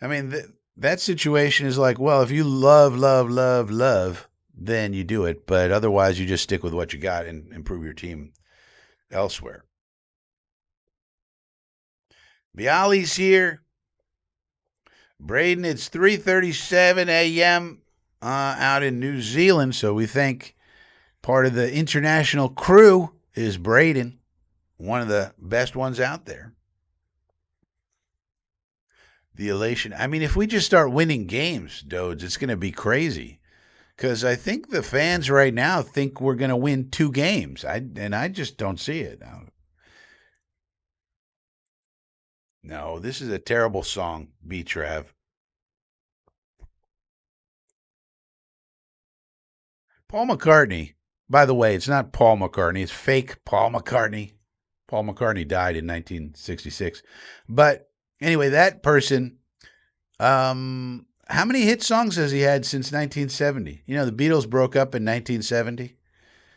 I mean, that situation is like, well, if you love, then you do it. But otherwise, you just stick with what you got and improve your team elsewhere. Bialy's here. Braden, it's 3:37 a.m. Out in New Zealand, so we think part of the international crew is Braden, one of the best ones out there. The elation. I mean, if we just start winning games, Dodes, it's going to be crazy. Because I think the fans right now think we're going to win 2 games. I just don't see it. No, this is a terrible song, B-Trav. Paul McCartney. By the way, it's not Paul McCartney. It's fake Paul McCartney. Paul McCartney died in 1966. But anyway, that person, how many hit songs has he had since 1970? The Beatles broke up in 1970.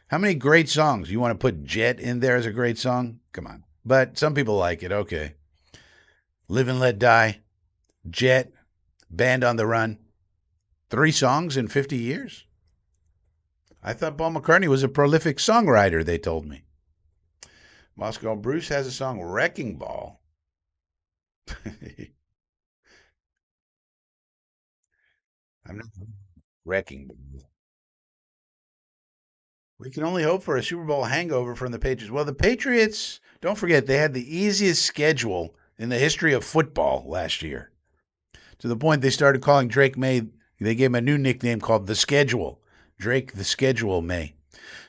How many great songs? You want to put Jet in there as a great song? Come on. But some people like it. Okay. Live and Let Die, Jet, Band on the Run. 3 songs in 50 years? I thought Paul McCartney was a prolific songwriter, they told me. Moscow Bruce has a song, Wrecking Ball. I'm not wrecking. We can only hope for a Super Bowl hangover from the Patriots. Well, the Patriots, don't forget, they had the easiest schedule in the history of football last year. To the point they started calling Drake May, they gave him a new nickname called The Schedule. Drake the Schedule May.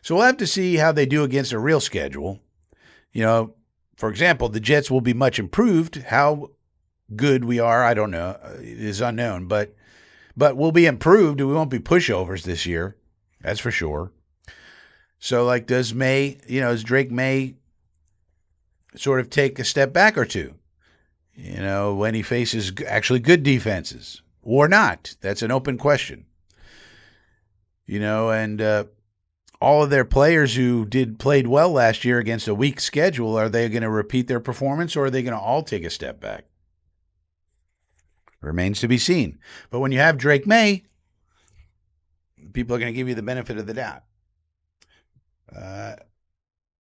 So we'll have to see how they do against a real schedule. You know, for example, the Jets will be much improved. How good we are, I don't know. It is unknown, but we'll be improved. We won't be pushovers this year. That's for sure. So, like, does May, does Drake May sort of take a step back or two, when he faces actually good defenses or not? That's an open question. And all of their players who played well last year against a weak schedule, are they going to repeat their performance or are they going to all take a step back? Remains to be seen. But when you have Drake May, people are going to give you the benefit of the doubt.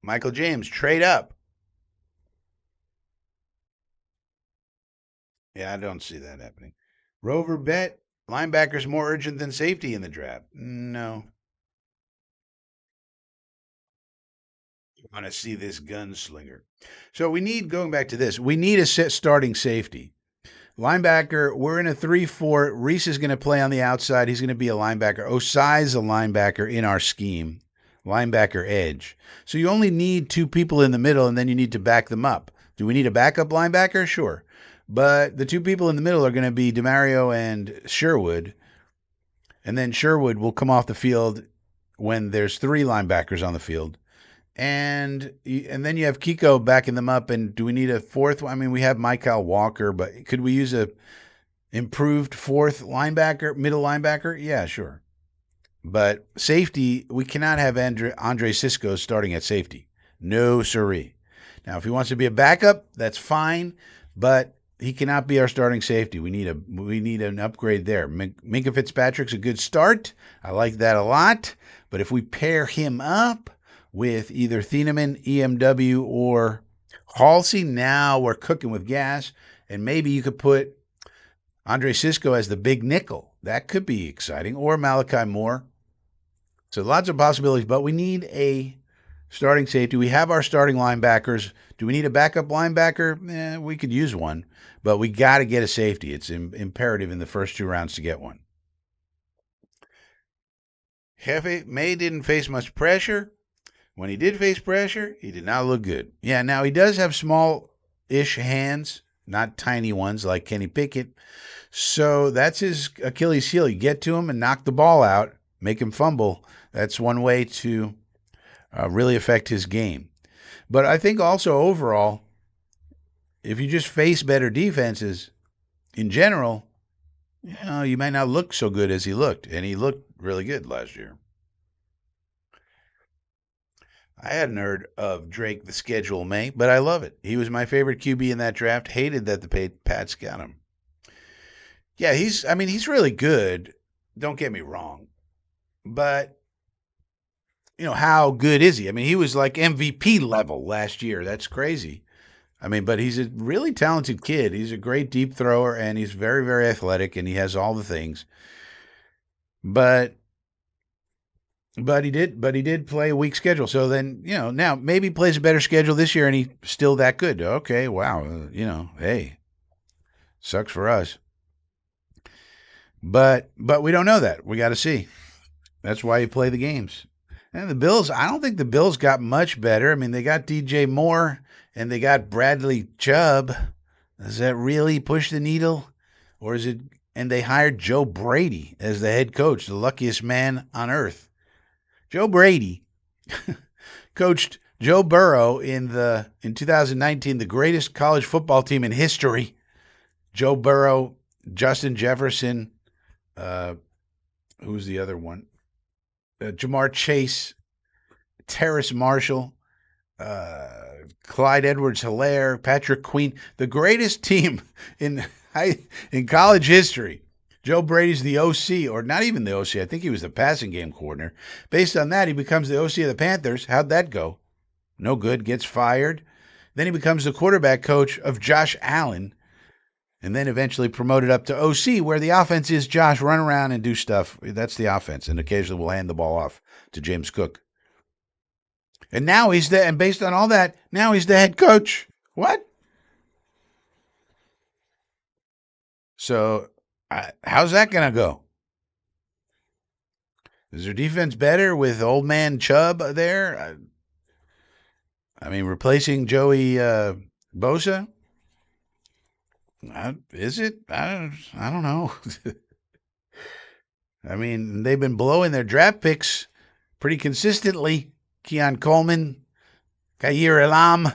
Michael James, trade up. Yeah, I don't see that happening. Rover bet linebackers more urgent than safety in the draft. No. I want to see this gunslinger. So going back to this, we need a starting safety. Linebacker, we're in a 3-4. Reese is going to play on the outside. He's going to be a linebacker. Osai's a linebacker in our scheme. Linebacker edge. So you only need two people in the middle, and then you need to back them up. Do we need a backup linebacker? Sure. But the two people in the middle are going to be DeMario and Sherwood. And then Sherwood will come off the field when there's three linebackers on the field. And then you have Kiko backing them up. And do we need a fourth one? I mean, we have Michael Walker, but could we use a improved fourth linebacker, middle linebacker? Yeah, sure. But safety, we cannot have Andre Cisco starting at safety. No siree. Now, if he wants to be a backup, that's fine, but he cannot be our starting safety. We need an upgrade there. Minkah Fitzpatrick's a good start. I like that a lot. But if we pair him up with either Thieneman, EMW, or Halsey, now we're cooking with gas. And maybe you could put Andre Cisco as the big nickel. That could be exciting. Or Malachi Moore. So lots of possibilities, but we need a starting safety. We have our starting linebackers. Do we need a backup linebacker? We could use one, but we got to get a safety. It's imperative in the first two rounds to get one. Jefe May didn't face much pressure. When he did face pressure, he did not look good. Yeah, now he does have small-ish hands, not tiny ones like Kenny Pickett. So that's his Achilles heel. You get to him and knock the ball out, make him fumble. That's one way to really affect his game. But I think also overall, if you just face better defenses in general, you might not look so good as he looked. And he looked really good last year. I hadn't heard of Drake the Schedule May, but I love it. He was my favorite QB in that draft. Hated that the Pats got him. Yeah, he's really good. Don't get me wrong. But, how good is he? I mean, he was like MVP level last year. That's crazy. I mean, but he's a really talented kid. He's a great deep thrower, and he's very, very athletic, and he has all the things. But he did play a weak schedule. So then, now maybe he plays a better schedule this year, and he's still that good. Okay, wow. Hey, sucks for us. But we don't know that. We got to see. That's why you play the games. And the Bills, I don't think the Bills got much better. I mean, they got DJ Moore and they got Bradley Chubb. Does that really push the needle? Or is it? And they hired Joe Brady as the head coach, the luckiest man on earth. Joe Brady coached Joe Burrow in 2019, the greatest college football team in history. Joe Burrow, Justin Jefferson, who's the other one? Jamar Chase, Terrace Marshall, Clyde Edwards-Helaire, Patrick Queen, the greatest team in college history. Joe Brady's the OC, or not even the OC. I think he was the passing game coordinator. Based on that, he becomes the OC of the Panthers. How'd that go? No good. Gets fired. Then he becomes the quarterback coach of Josh Allen. and then eventually promoted up to OC, where the offense is Josh run around and do stuff. That's the offense, and occasionally we'll hand the ball off to James Cook. And now he's the, and based on all that, now he's the head coach. What? So, how's that going to go? Is their defense better with old man Chubb there? I mean, replacing Joey Bosa? Is it? I don't know. I mean, they've been blowing their draft picks pretty consistently. Keon Coleman, Khair Elam.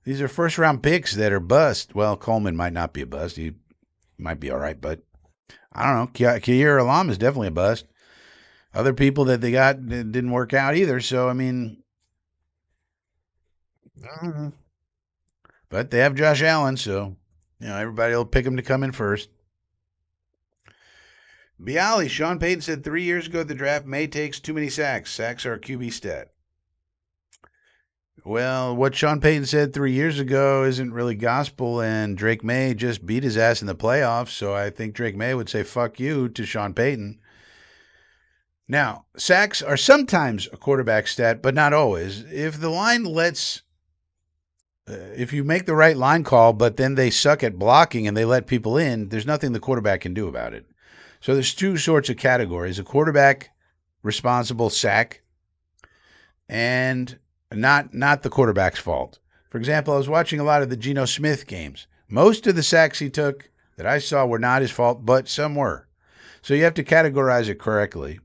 These are first-round picks that are bust. Well, Coleman might not be a bust. He might be all right, but I don't know. Khair Elam is definitely a bust. Other people that they got didn't work out either. So, I mean, I don't know. But they have Josh Allen, so, everybody will pick him to come in first. Bialy, Sean Payton said 3 years ago the draft May takes too many sacks. Sacks are a QB stat. Well, what Sean Payton said 3 years ago isn't really gospel, and Drake May just beat his ass in the playoffs, so I think Drake May would say fuck you to Sean Payton. Now, sacks are sometimes a quarterback stat, but not always. If the line lets, if you make the right line call, but then they suck at blocking and they let people in, there's nothing the quarterback can do about it. So there's two sorts of categories: a quarterback responsible sack, and not the quarterback's fault. For example, I was watching a lot of the Geno Smith games. Most of the sacks he took that I saw were not his fault, but some were. So you have to categorize it correctly.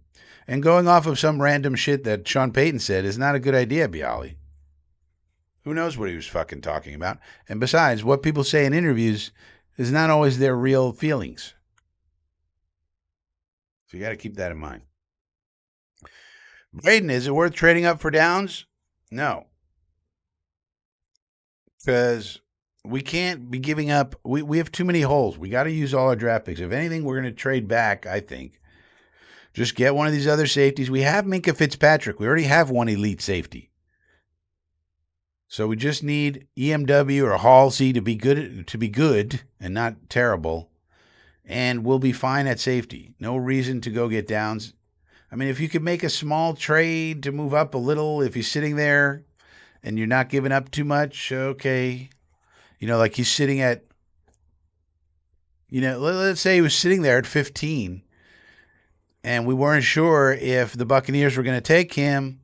And going off of some random shit that Sean Payton said is not a good idea, Bialy. Who knows what he was fucking talking about? And besides, what people say in interviews is not always their real feelings. So you got to keep that in mind. Braden, is it worth trading up for Downs? No. Because we can't be giving up. We have too many holes. We got to use all our draft picks. If anything, we're going to trade back, I think. Just get one of these other safeties. We have Minkah Fitzpatrick. We already have one elite safety. So we just need EMW or Halsey to be good and not terrible. And we'll be fine at safety. No reason to go get Downs. I mean, if you could make a small trade to move up a little, if he's sitting there and you're not giving up too much, okay. Like he's sitting at, let's say he was sitting there at 15 and we weren't sure if the Buccaneers were going to take him.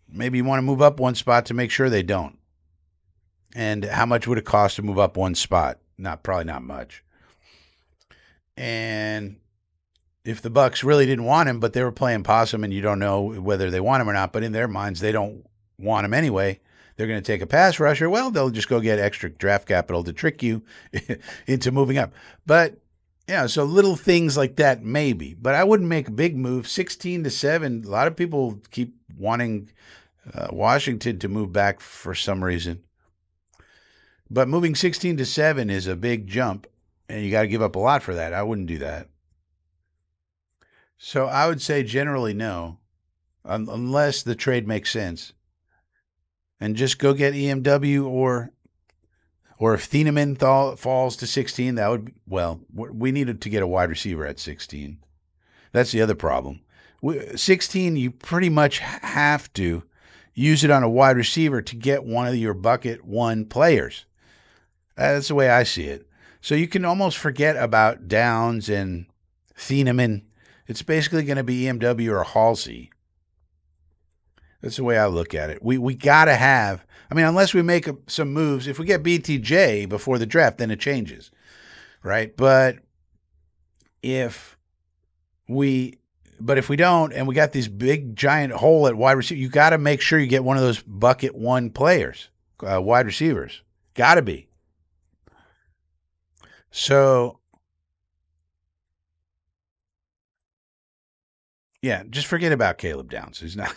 Maybe you want to move up one spot to make sure they don't. And how much would it cost to move up one spot? Probably not much. And if the Bucs really didn't want him, but they were playing possum and you don't know whether they want him or not, but in their minds they don't want him anyway, they're going to take a pass rusher, well, they'll just go get extra draft capital to trick you into moving up. But, so little things like that maybe. But I wouldn't make a big move. 16-7, a lot of people keep wanting Washington to move back for some reason. But moving 16-7 is a big jump, and you got to give up a lot for that. I wouldn't do that. So I would say generally no, unless the trade makes sense. And just go get EMW or if Thieneman falls to 16, that would, we needed to get a wide receiver at 16. That's the other problem. 16, you pretty much have to use it on a wide receiver to get one of your bucket one players. That's the way I see it. So you can almost forget about Downs and Thieneman. It's basically going to be EMW or Halsey. That's the way I look at it. We got to have, unless we make some moves, if we get BTJ before the draft, then it changes, right? But if we don't, and we got this big giant hole at wide receiver, you got to make sure you get one of those bucket one players, wide receivers. Got to be. So, yeah, just forget about Caleb Downs. He's not.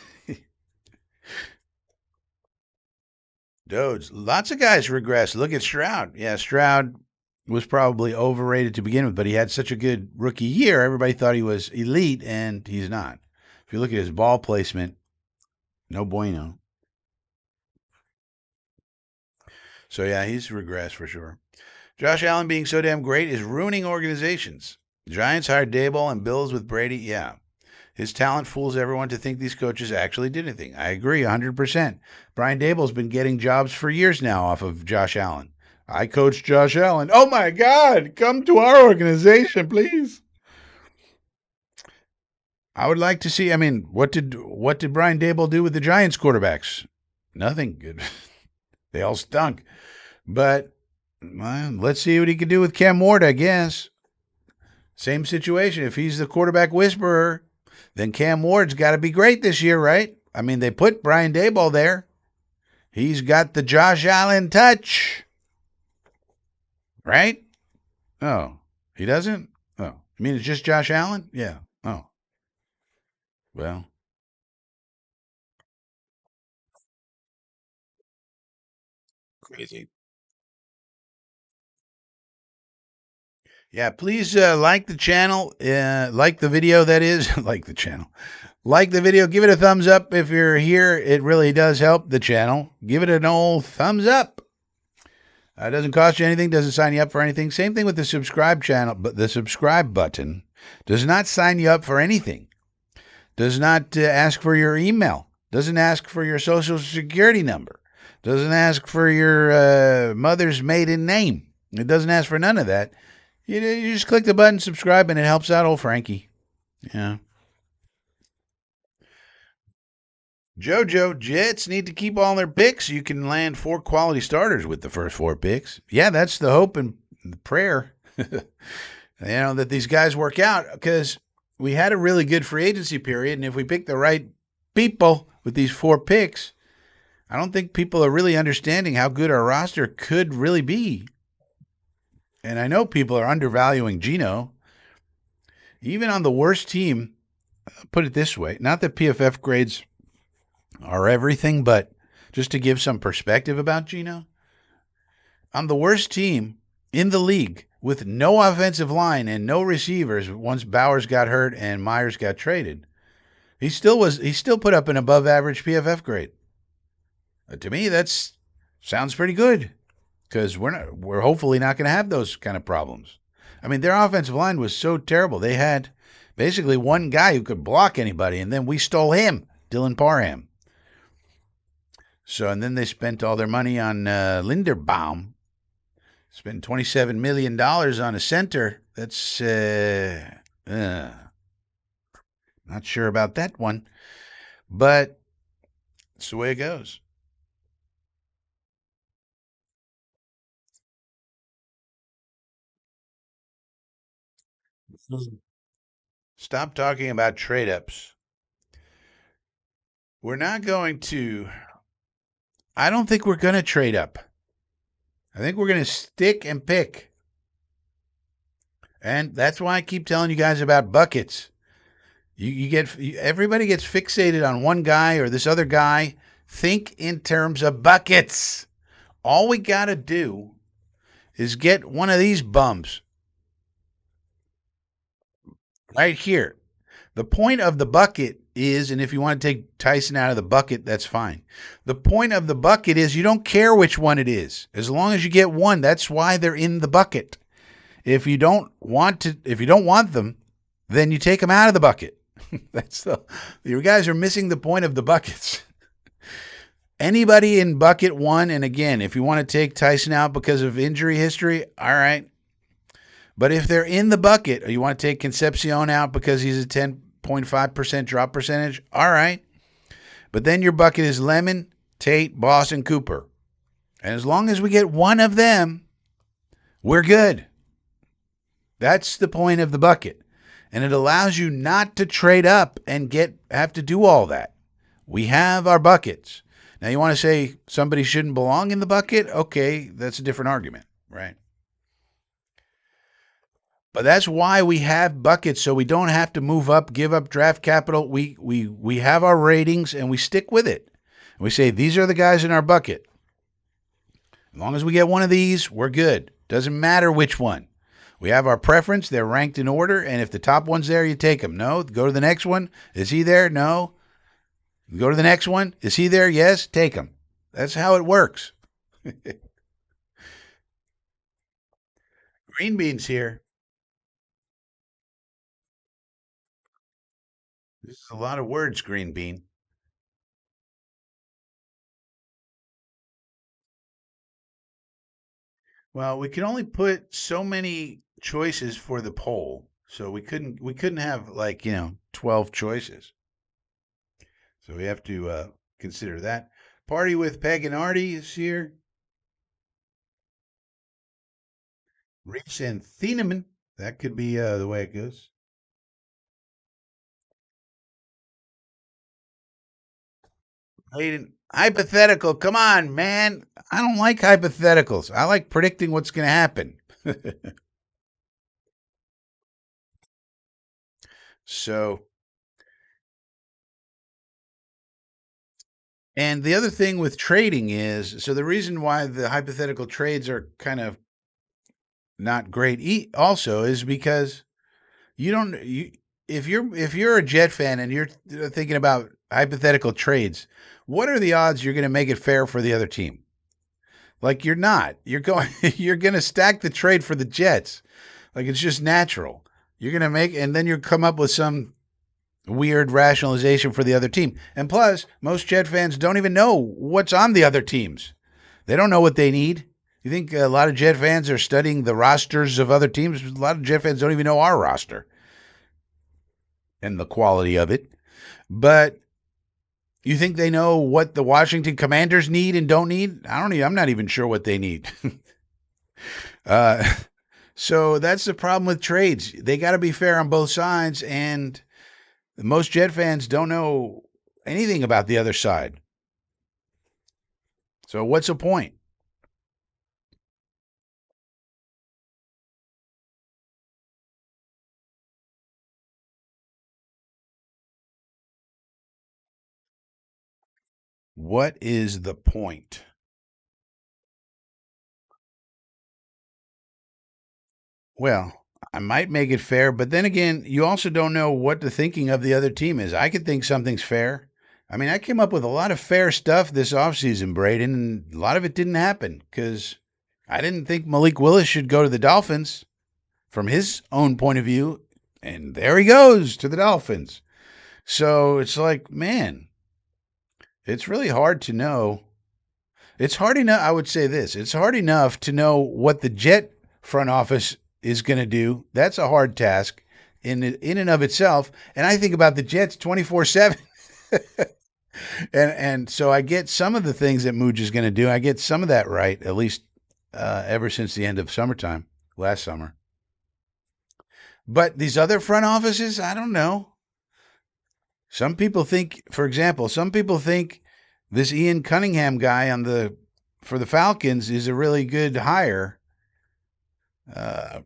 Dudes, lots of guys regress. Look at Stroud. Yeah, Stroud was probably overrated to begin with, but he had such a good rookie year. Everybody thought he was elite, and he's not. If you look at his ball placement, no bueno. So, yeah, he's regressed for sure. Josh Allen being so damn great is ruining organizations. Giants hired Daboll and Bills with Brady. Yeah. His talent fools everyone to think these coaches actually did anything. I agree 100%. Brian Daboll's been getting jobs for years now off of Josh Allen. I coached Josh Allen. Oh my God, come to our organization, please. I would like to see. I mean, what did Brian Daboll do with the Giants quarterbacks? Nothing good. They all stunk. But well, let's see what he can do with Cam Ward, I guess. Same situation. If he's the quarterback whisperer, then Cam Ward's got to be great this year, right? I mean, they put Brian Daboll there. He's got the Josh Allen touch. Right? Oh, he doesn't? Oh, I mean, it's just Josh Allen? Yeah. Oh, well. Crazy. Yeah, please like the channel. Like the video, that is. Like the channel. Like the video. Give it a thumbs up if you're here. It really does help the channel. Give it an old thumbs up. It doesn't cost you anything. Doesn't sign you up for anything. Same thing with the subscribe channel. But the subscribe button does not sign you up for anything. Does not ask for your email. Doesn't ask for your social security number. Doesn't ask for your mother's maiden name. It doesn't ask for none of that. You just click the button, subscribe, and it helps out old Frankie. Yeah. JoJo, Jets need to keep all their picks. You can land 4 quality starters with the first 4 picks. Yeah, that's the hope and the prayer. That these guys work out, because we had a really good free agency period, and if we pick the right people with these 4 picks, I don't think people are really understanding how good our roster could really be. And I know people are undervaluing Geno. Even on the worst team, put it this way, not that PFF grades are everything, but just to give some perspective about Geno, on the worst team in the league with no offensive line and no receivers once Bowers got hurt and Myers got traded, he still put up an above average PFF grade. To me, that sounds pretty good, because we're hopefully not going to have those kind of problems. I mean, their offensive line was so terrible. They had basically one guy who could block anybody, and then we stole him, Dylan Parham. So, and then they spent all their money on Linderbaum. Spent $27 million on a center. That's not sure about that one, but it's the way it goes. Stop talking about trade ups. We're not going to. I don't think we're going to trade up. I think we're going to stick and pick. And that's why I keep telling you guys about buckets. Everybody gets fixated on one guy or this other guy. Think in terms of buckets. All we got to do is get one of these bums right here. The point of the bucket is, and if you want to take Tyson out of the bucket, that's fine. The point of the bucket is you don't care which one it is. As long as you get one, that's why they're in the bucket. If you don't want them, then you take them out of the bucket. You guys are missing the point of the buckets. Anybody in bucket 1, and again, if you want to take Tyson out because of injury history, all right. But if they're in the bucket, or you want to take Concepcion out because he's a 10.5% drop percentage, all right. But then your bucket is Lemon, Tate, Boss, and Cooper. And as long as we get one of them, we're good. That's the point of the bucket. And it allows you not to trade up and have to do all that. We have our buckets. Now, you want to say somebody shouldn't belong in the bucket? Okay, that's a different argument, right? But that's why we have buckets, so we don't have to move up, give up draft capital. We have our ratings, and we stick with it. We say, these are the guys in our bucket. As long as we get one of these, we're good. Doesn't matter which one. We have our preference. They're ranked in order, and if the top one's there, you take them. No, go to the next one. Is he there? No. Go to the next one. Is he there? Yes, take him. That's how it works. Green beans here. This is a lot of words, green bean. Well, we could only put so many choices for the poll, so we couldn't have like 12 choices. So we have to consider that. Party with Peg and Artie is here. Reese and Thieneman. That could be the way it goes. Hayden, hypothetical. Come on, man. I don't like hypotheticals. I like predicting what's going to happen. So, and the other thing with trading is so the reason why the hypothetical trades are kind of not great also is because you don't you if you're a Jet fan and you're thinking about hypothetical trades, what are the odds you're going to make it fair for the other team? Like you're not. You're going you're going to stack the trade for the Jets. Like it's just natural. You're going to make and then you come up with some weird rationalization for the other team. And plus, most Jet fans don't even know what's on the other teams. They don't know what they need. You think a lot of Jet fans are studying the rosters of other teams? A lot of Jet fans don't even know our roster and the quality of it. But you think they know what the Washington Commanders need and don't need? I'm not even sure what they need. uh, so that's the problem with trades. They got to be fair on both sides, and most Jet fans don't know anything about the other side. So what's the point? What is the point? Well, I might make it fair, but then again, you also don't know what the thinking of the other team is. I could think something's fair. I mean, I came up with a lot of fair stuff this offseason, Braden, and a lot of it didn't happen because I didn't think Malik Willis should go to the Dolphins from his own point of view. And there he goes to the Dolphins. So it's like, man, it's really hard to know. It's hard enough. I would say this it's hard enough to know what the Jet front office is going to do. That's a hard task in and of itself. And I think about the Jets 24/7. And so I get some of the things that Mooj is going to do. I get some of that right, at least ever since the end of summertime, last summer. But these other front offices, I don't know. Some people think, for example, some people think this Ian Cunningham guy on the for the Falcons is a really good hire. Uh,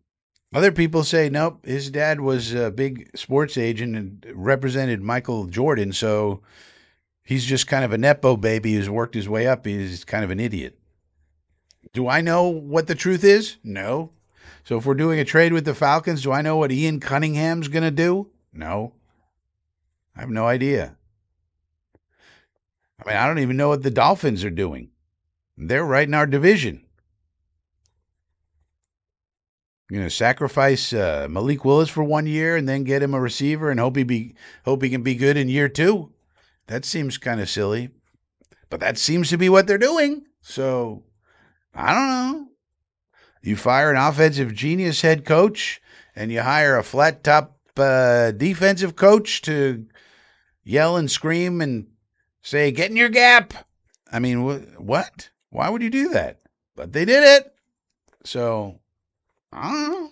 Other people say nope. His dad was a big sports agent and represented Michael Jordan, so he's just kind of a nepo baby who's worked his way up. He's kind of an idiot. Do I know what the truth is? No. So if we're doing a trade with the Falcons, do I know what Ian Cunningham's going to do? No. I have no idea. I mean, I don't even know what the Dolphins are doing. They're right in our division. Sacrifice Malik Willis for 1 year and then get him a receiver and hope he can be good in year two. That seems kind of silly, but that seems to be what they're doing. So I don't know. You fire an offensive genius head coach and you hire a flat top defensive coach to yell and scream and say, "Get in your gap." I mean, what? Why would you do that? But they did it. So I don't know.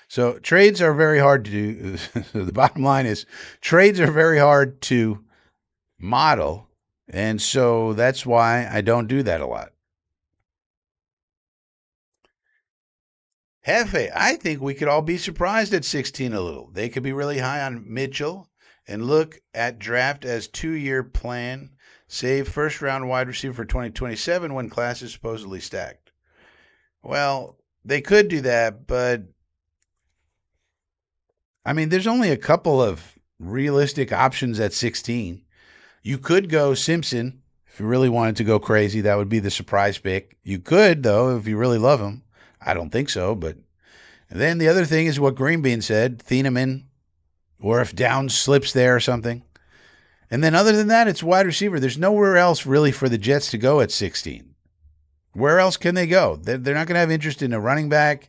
So trades are very hard to do. The bottom line is trades are very hard to model. And so that's why I don't do that a lot. Hefe, I think we could all be surprised at 16 a little. They could be really high on Mitchell and look at draft as 2 year plan, save first round wide receiver for 2027 when class is supposedly stacked. Well, they could do that, but I mean, there's only a couple of realistic options at 16. You could go Simpson, If you really wanted to go crazy, that would be the surprise pick. You could, though, if you really love him. I don't think so, but. And then the other thing is what Greenbean said, Thieneman, or if Downs slips there or something. And then other than that, it's wide receiver. There's nowhere else really for the Jets to go at 16. Where else can they go? They're not going to have interest in a running back.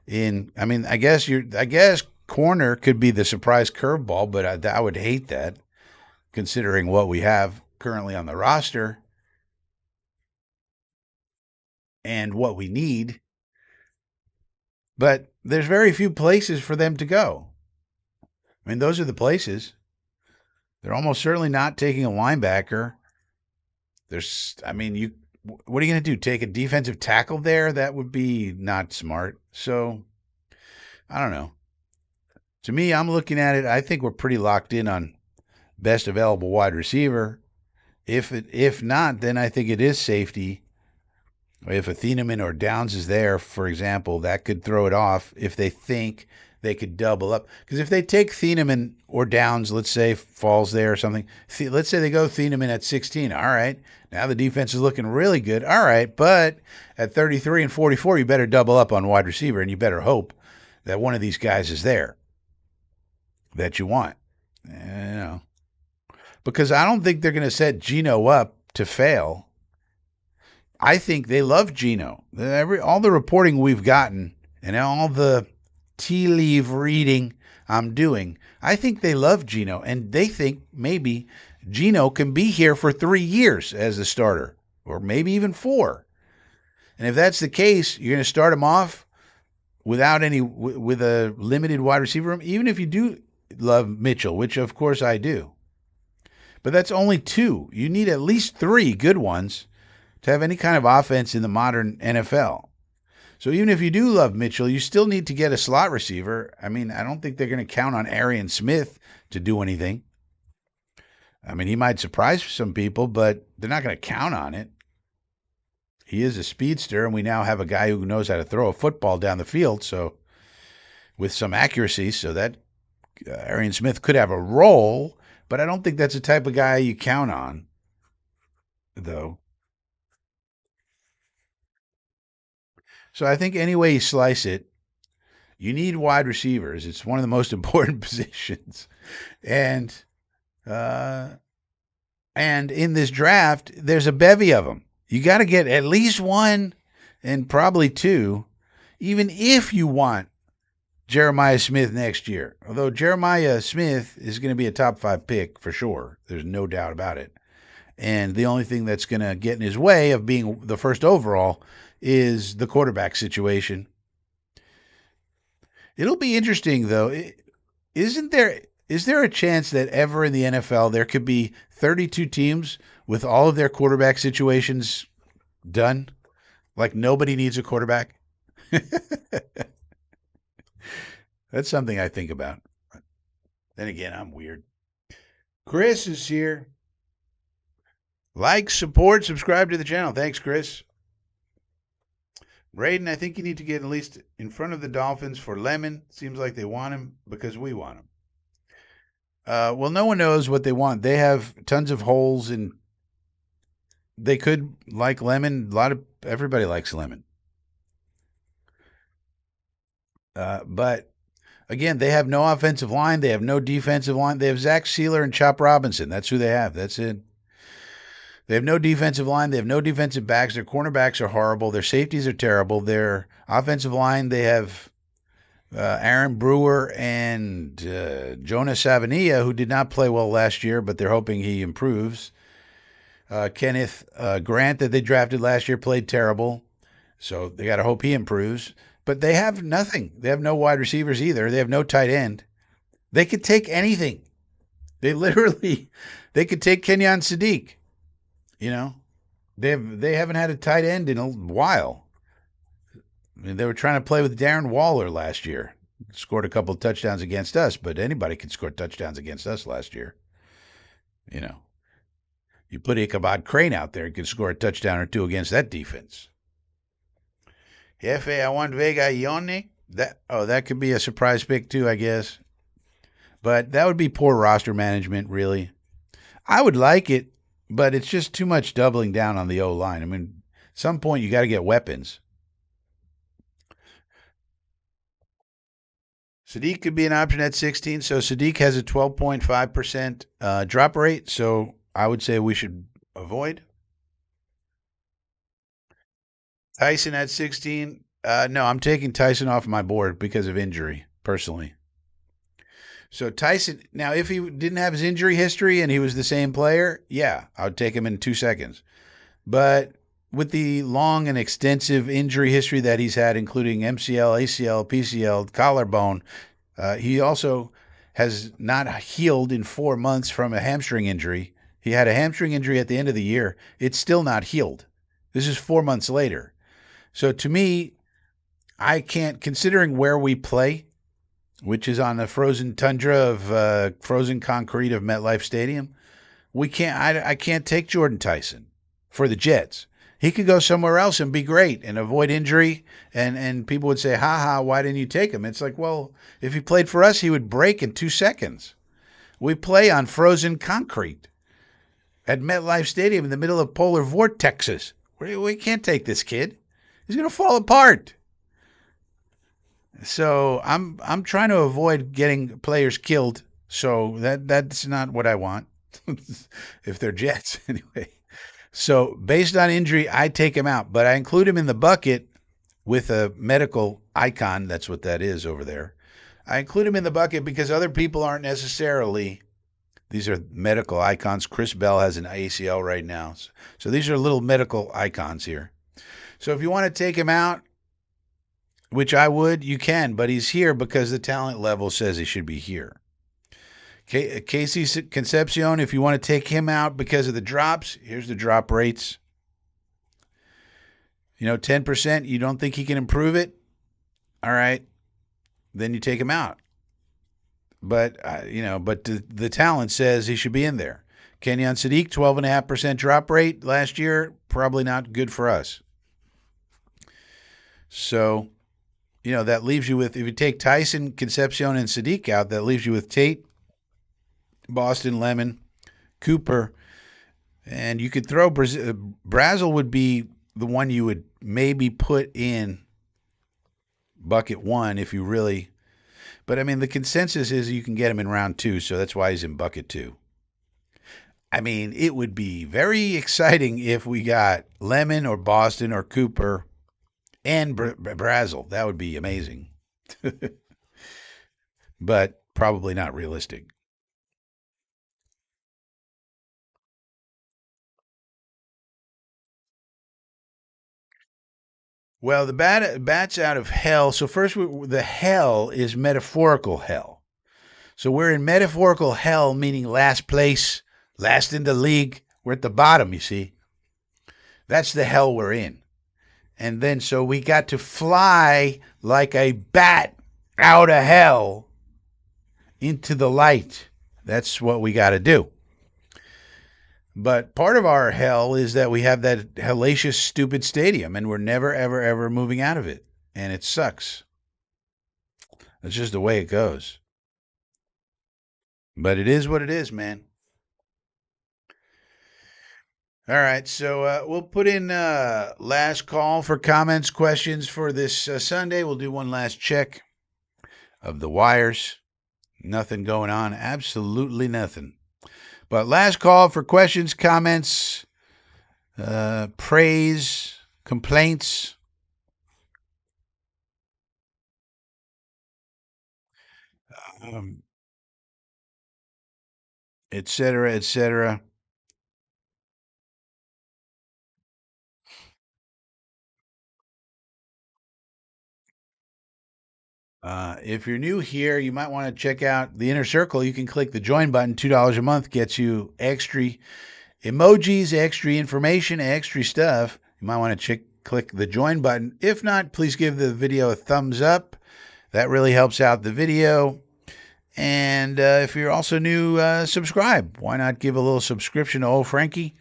I guess corner could be the surprise curveball, but I would hate that considering what we have currently on the roster and what we need. But there's very few places for them to go. I mean, those are the places. They're almost certainly not taking a linebacker. What are you going to do? Take a defensive tackle there? That would be not smart. So, I don't know. To me, I'm looking at it. I think we're pretty locked in on best available wide receiver. If not, then I think it is safety. If a Thieneman or Downs is there, for example, that could throw it off if they think they could double up. Because if they take Thieneman or Downs, let's say falls there or something, let's say they go Thieneman at 16. All right, now the defense is looking really good. All right, but at 33 and 44, you better double up on wide receiver, and you better hope that one of these guys is there that you want. Because I don't think they're going to set Geno up to fail. I think they love Geno. All the reporting we've gotten and all the tea leaf reading I'm doing, I think they love Geno, and they think maybe Geno can be here for 3 years as the starter, or maybe even 4. And if that's the case, you're going to start him off with a limited wide receiver room, even if you do love Mitchell, which of course I do. But that's only 2. You need at least 3 good ones to have any kind of offense in the modern NFL. So even if you do love Mitchell, you still need to get a slot receiver. I mean, I don't think they're going to count on Arian Smith to do anything. I mean, he might surprise some people, but they're not going to count on it. He is a speedster, and we now have a guy who knows how to throw a football down the field, so with some accuracy, so that Arian Smith could have a role, but I don't think that's the type of guy you count on, though. So I think any way you slice it, you need wide receivers. It's one of the most important positions. And in this draft, there's a bevy of them. You got to get at least 1 and probably 2, even if you want Jeremiah Smith next year. Although Jeremiah Smith is going to be a top 5 pick for sure. There's no doubt about it. And the only thing that's going to get in his way of being the first overall is the quarterback situation. It'll be interesting, though. Is there a chance that ever in the NFL there could be 32 teams with all of their quarterback situations done? Like nobody needs a quarterback? That's something I think about. Then again, I'm weird. Chris is here. Like, support, subscribe to the channel. Thanks, Chris. Braden, I think you need to get at least in front of the Dolphins for Lemon. Seems like they want him because we want him. Well, no one knows what they want. They have tons of holes, and they could like Lemon. Everybody likes Lemon. But again, they have no offensive line. They have no defensive line. They have Zach Sealer and Chop Robinson. That's who they have. That's it. They have no defensive line. They have no defensive backs. Their cornerbacks are horrible. Their safeties are terrible. Their offensive line, they have Aaron Brewer and Jonas Savania, who did not play well last year, but they're hoping he improves. Kenneth Grant, that they drafted last year, played terrible, so they got to hope he improves. But they have nothing. They have no wide receivers either. They have no tight end. They could take anything. They could take Kenyon Sadiq. You know, they haven't had a tight end in a while. I mean, they were trying to play with Darren Waller last year. Scored a couple of touchdowns against us, but anybody could score touchdowns against us last year. You know, you put Ichabod Crane out there, he could score a touchdown or 2 against that defense. Jefe, I want Vega Ione. That could be a surprise pick too, I guess. But that would be poor roster management, really. I would like it but it's just too much doubling down on the O line. I mean, at some point you got to get weapons. Sadiq could be an option at 16. So Sadiq has a 12.5% drop rate. So I would say we should avoid. Tyson at 16. No, I'm taking Tyson off my board because of injury, personally. So Tyson, now if he didn't have his injury history and he was the same player, yeah, I would take him in 2 seconds. But with the long and extensive injury history that he's had, including MCL, ACL, PCL, collarbone, he also has not healed in 4 months from a hamstring injury. He had a hamstring injury at the end of the year. It's still not healed. This is 4 months later. So to me, I can't, considering where we play, which is on the frozen tundra of frozen concrete of MetLife Stadium, we can't. I can't take Jordan Tyson for the Jets. He could go somewhere else and be great and avoid injury, and people would say, "Ha ha, why didn't you take him?" It's like, well, if he played for us, he would break in 2 seconds. We play on frozen concrete at MetLife Stadium in the middle of polar vortexes. We can't take this kid. He's going to fall apart. So I'm trying to avoid getting players killed. So that's not what I want. If they're Jets anyway. So based on injury, I take him out, but I include him in the bucket with a medical icon. That's what that is over there. I include him in the bucket because other people aren't necessarily. These are medical icons. Chris Bell has an ACL right now. So these are little medical icons here. So if you want to take him out, which I would, you can, but he's here because the talent level says he should be here. Casey Concepcion, if you want to take him out because of the drops, here's the drop rates. 10%, you don't think he can improve it? All right, then you take him out. But, but the talent says he should be in there. Kenyon Sadiq, 12.5% drop rate last year, probably not good for us. So, that leaves you with, if you take Tyson, Concepcion, and Sadiq out, that leaves you with Tate, Boston, Lemon, Cooper, and you could throw Brazel would be the one you would maybe put in bucket one if you really, but I mean, the consensus is you can get him in round 2, so that's why he's in bucket 2. I mean, it would be very exciting if we got Lemon or Boston or Cooper and Brazel. That would be amazing. But probably not realistic. Well, the bat's out of hell. So first, the hell is metaphorical hell. So we're in metaphorical hell, meaning last place, last in the league. We're at the bottom, you see. That's the hell we're in. And then so we got to fly like a bat out of hell into the light. That's what we got to do. But part of our hell is that we have that hellacious, stupid stadium, and we're never, ever, ever moving out of it. And it sucks. That's just the way it goes. But it is what it is, man. All right, so we'll put in last call for comments, questions for this Sunday. We'll do one last check of the wires. Nothing going on, absolutely nothing. But last call for questions, comments, praise, complaints. Et cetera, et cetera. If you're new here, you might want to check out the Inner Circle. You can click the join button. $2 a month gets you extra emojis, extra information, extra stuff. You might want to click the join button. If not, please give the video a thumbs up. That really helps out the video. And if you're also new, subscribe. Why not give a little subscription to old Frankie?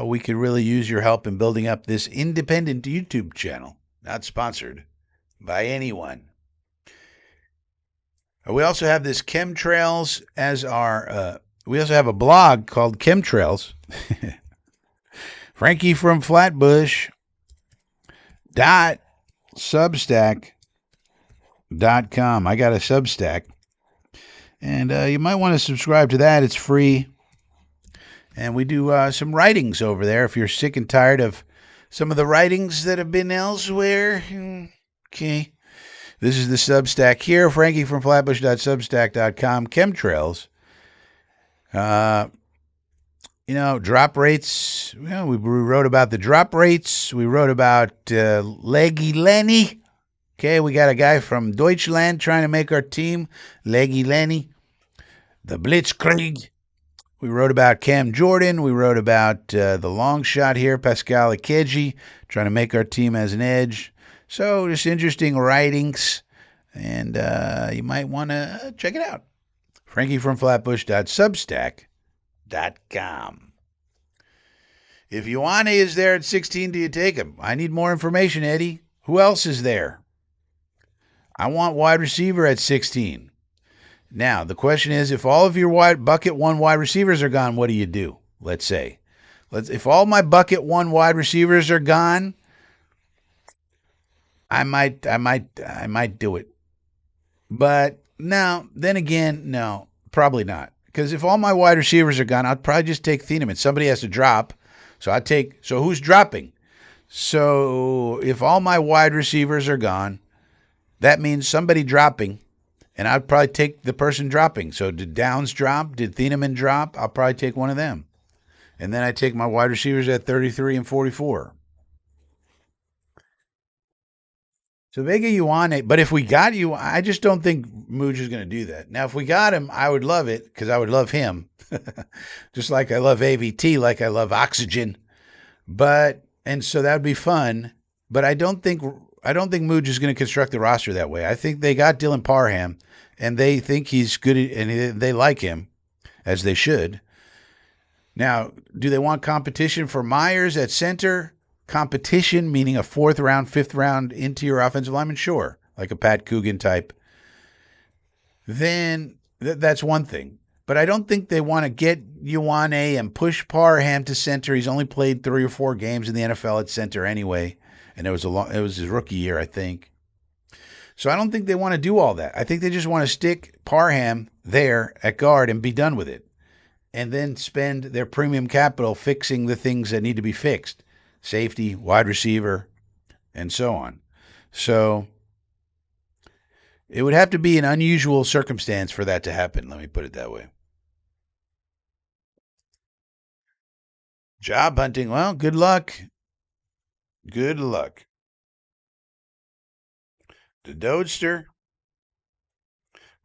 We could really use your help in building up this independent YouTube channel. Not sponsored by anyone. We also have this chemtrails as our We also have a blog called Chemtrails. Frankie from Flatbush dot substack.com. I got a Substack, and you might want to subscribe to that. It's free, and we do some writings over there. If you're sick and tired of some of the writings that have been elsewhere, okay. This is the Substack here. Frankie from Flatbush.substack.com. Chemtrails. Drop rates. We wrote about the drop rates. We wrote about Leggy Lenny. Okay, we got a guy from Deutschland trying to make our team. Leggy Lenny. The Blitzkrieg. We wrote about Cam Jordan. We wrote about the long shot here, Pascal Akeji, trying to make our team as an edge. So just interesting writings, and you might want to check it out. FrankieFromFlatbush.substack.com. If Ioane is there at 16, do you take him? I need more information, Eddie. Who else is there? I want wide receiver at 16. Now, the question is, if all of your bucket one wide receivers are gone, what do you do? Let's say. If all my bucket one wide receivers are gone, I might do it. But no, then again, no, probably not. Because if all my wide receivers are gone, I'll probably just take Thieneman. Somebody has to drop. So who's dropping? So if all my wide receivers are gone, that means somebody dropping, and I'd probably take the person dropping. So did Downs drop? Did Thieneman drop? I'll probably take one of them. And then I take my wide receivers at 33 and 44. So Vega Ioane, but if we got you, I just don't think Mooj is going to do that. Now, if we got him, I would love it because I would love him, just like I love AVT, like I love Oxygen. And so that would be fun. But I don't think Mooj is going to construct the roster that way. I think they got Dylan Parham, and they think he's good, and they like him, as they should. Now, do they want competition for Myers at center? Competition, meaning a 4th round, 5th round interior offensive lineman? Sure, like a Pat Coogan type. Then that's one thing. But I don't think they want to get Ioane and push Parham to center. He's only played 3 or 4 games in the NFL at center anyway, and it was his rookie year, I think. So I don't think they want to do all that. I think they just want to stick Parham there at guard and be done with it, and then spend their premium capital fixing the things that need to be fixed. Safety, wide receiver, and so on. So it would have to be an unusual circumstance for that to happen. Let me put it that way. Job hunting. Well, good luck. Good luck. The Dodester.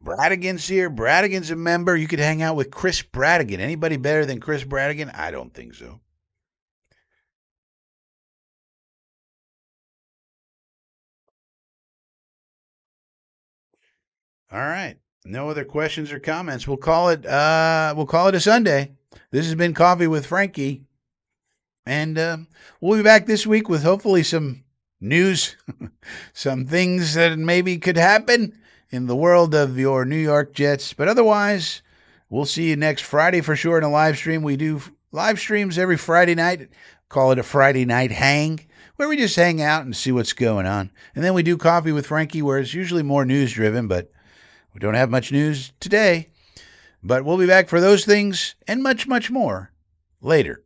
Bradigan's here. Bradigan's a member. You could hang out with Chris Bradigan. Anybody better than Chris Bradigan? I don't think so. All right. No other questions or comments. We'll call it a Sunday. This has been Coffee with Frankie. And we'll be back this week with hopefully some news, some things that maybe could happen in the world of your New York Jets. But otherwise, we'll see you next Friday for sure in a live stream. We do live streams every Friday night. Call it a Friday night hang, where we just hang out and see what's going on. And then we do Coffee with Frankie, where it's usually more news driven, but we don't have much news today. But we'll be back for those things and much, much more later.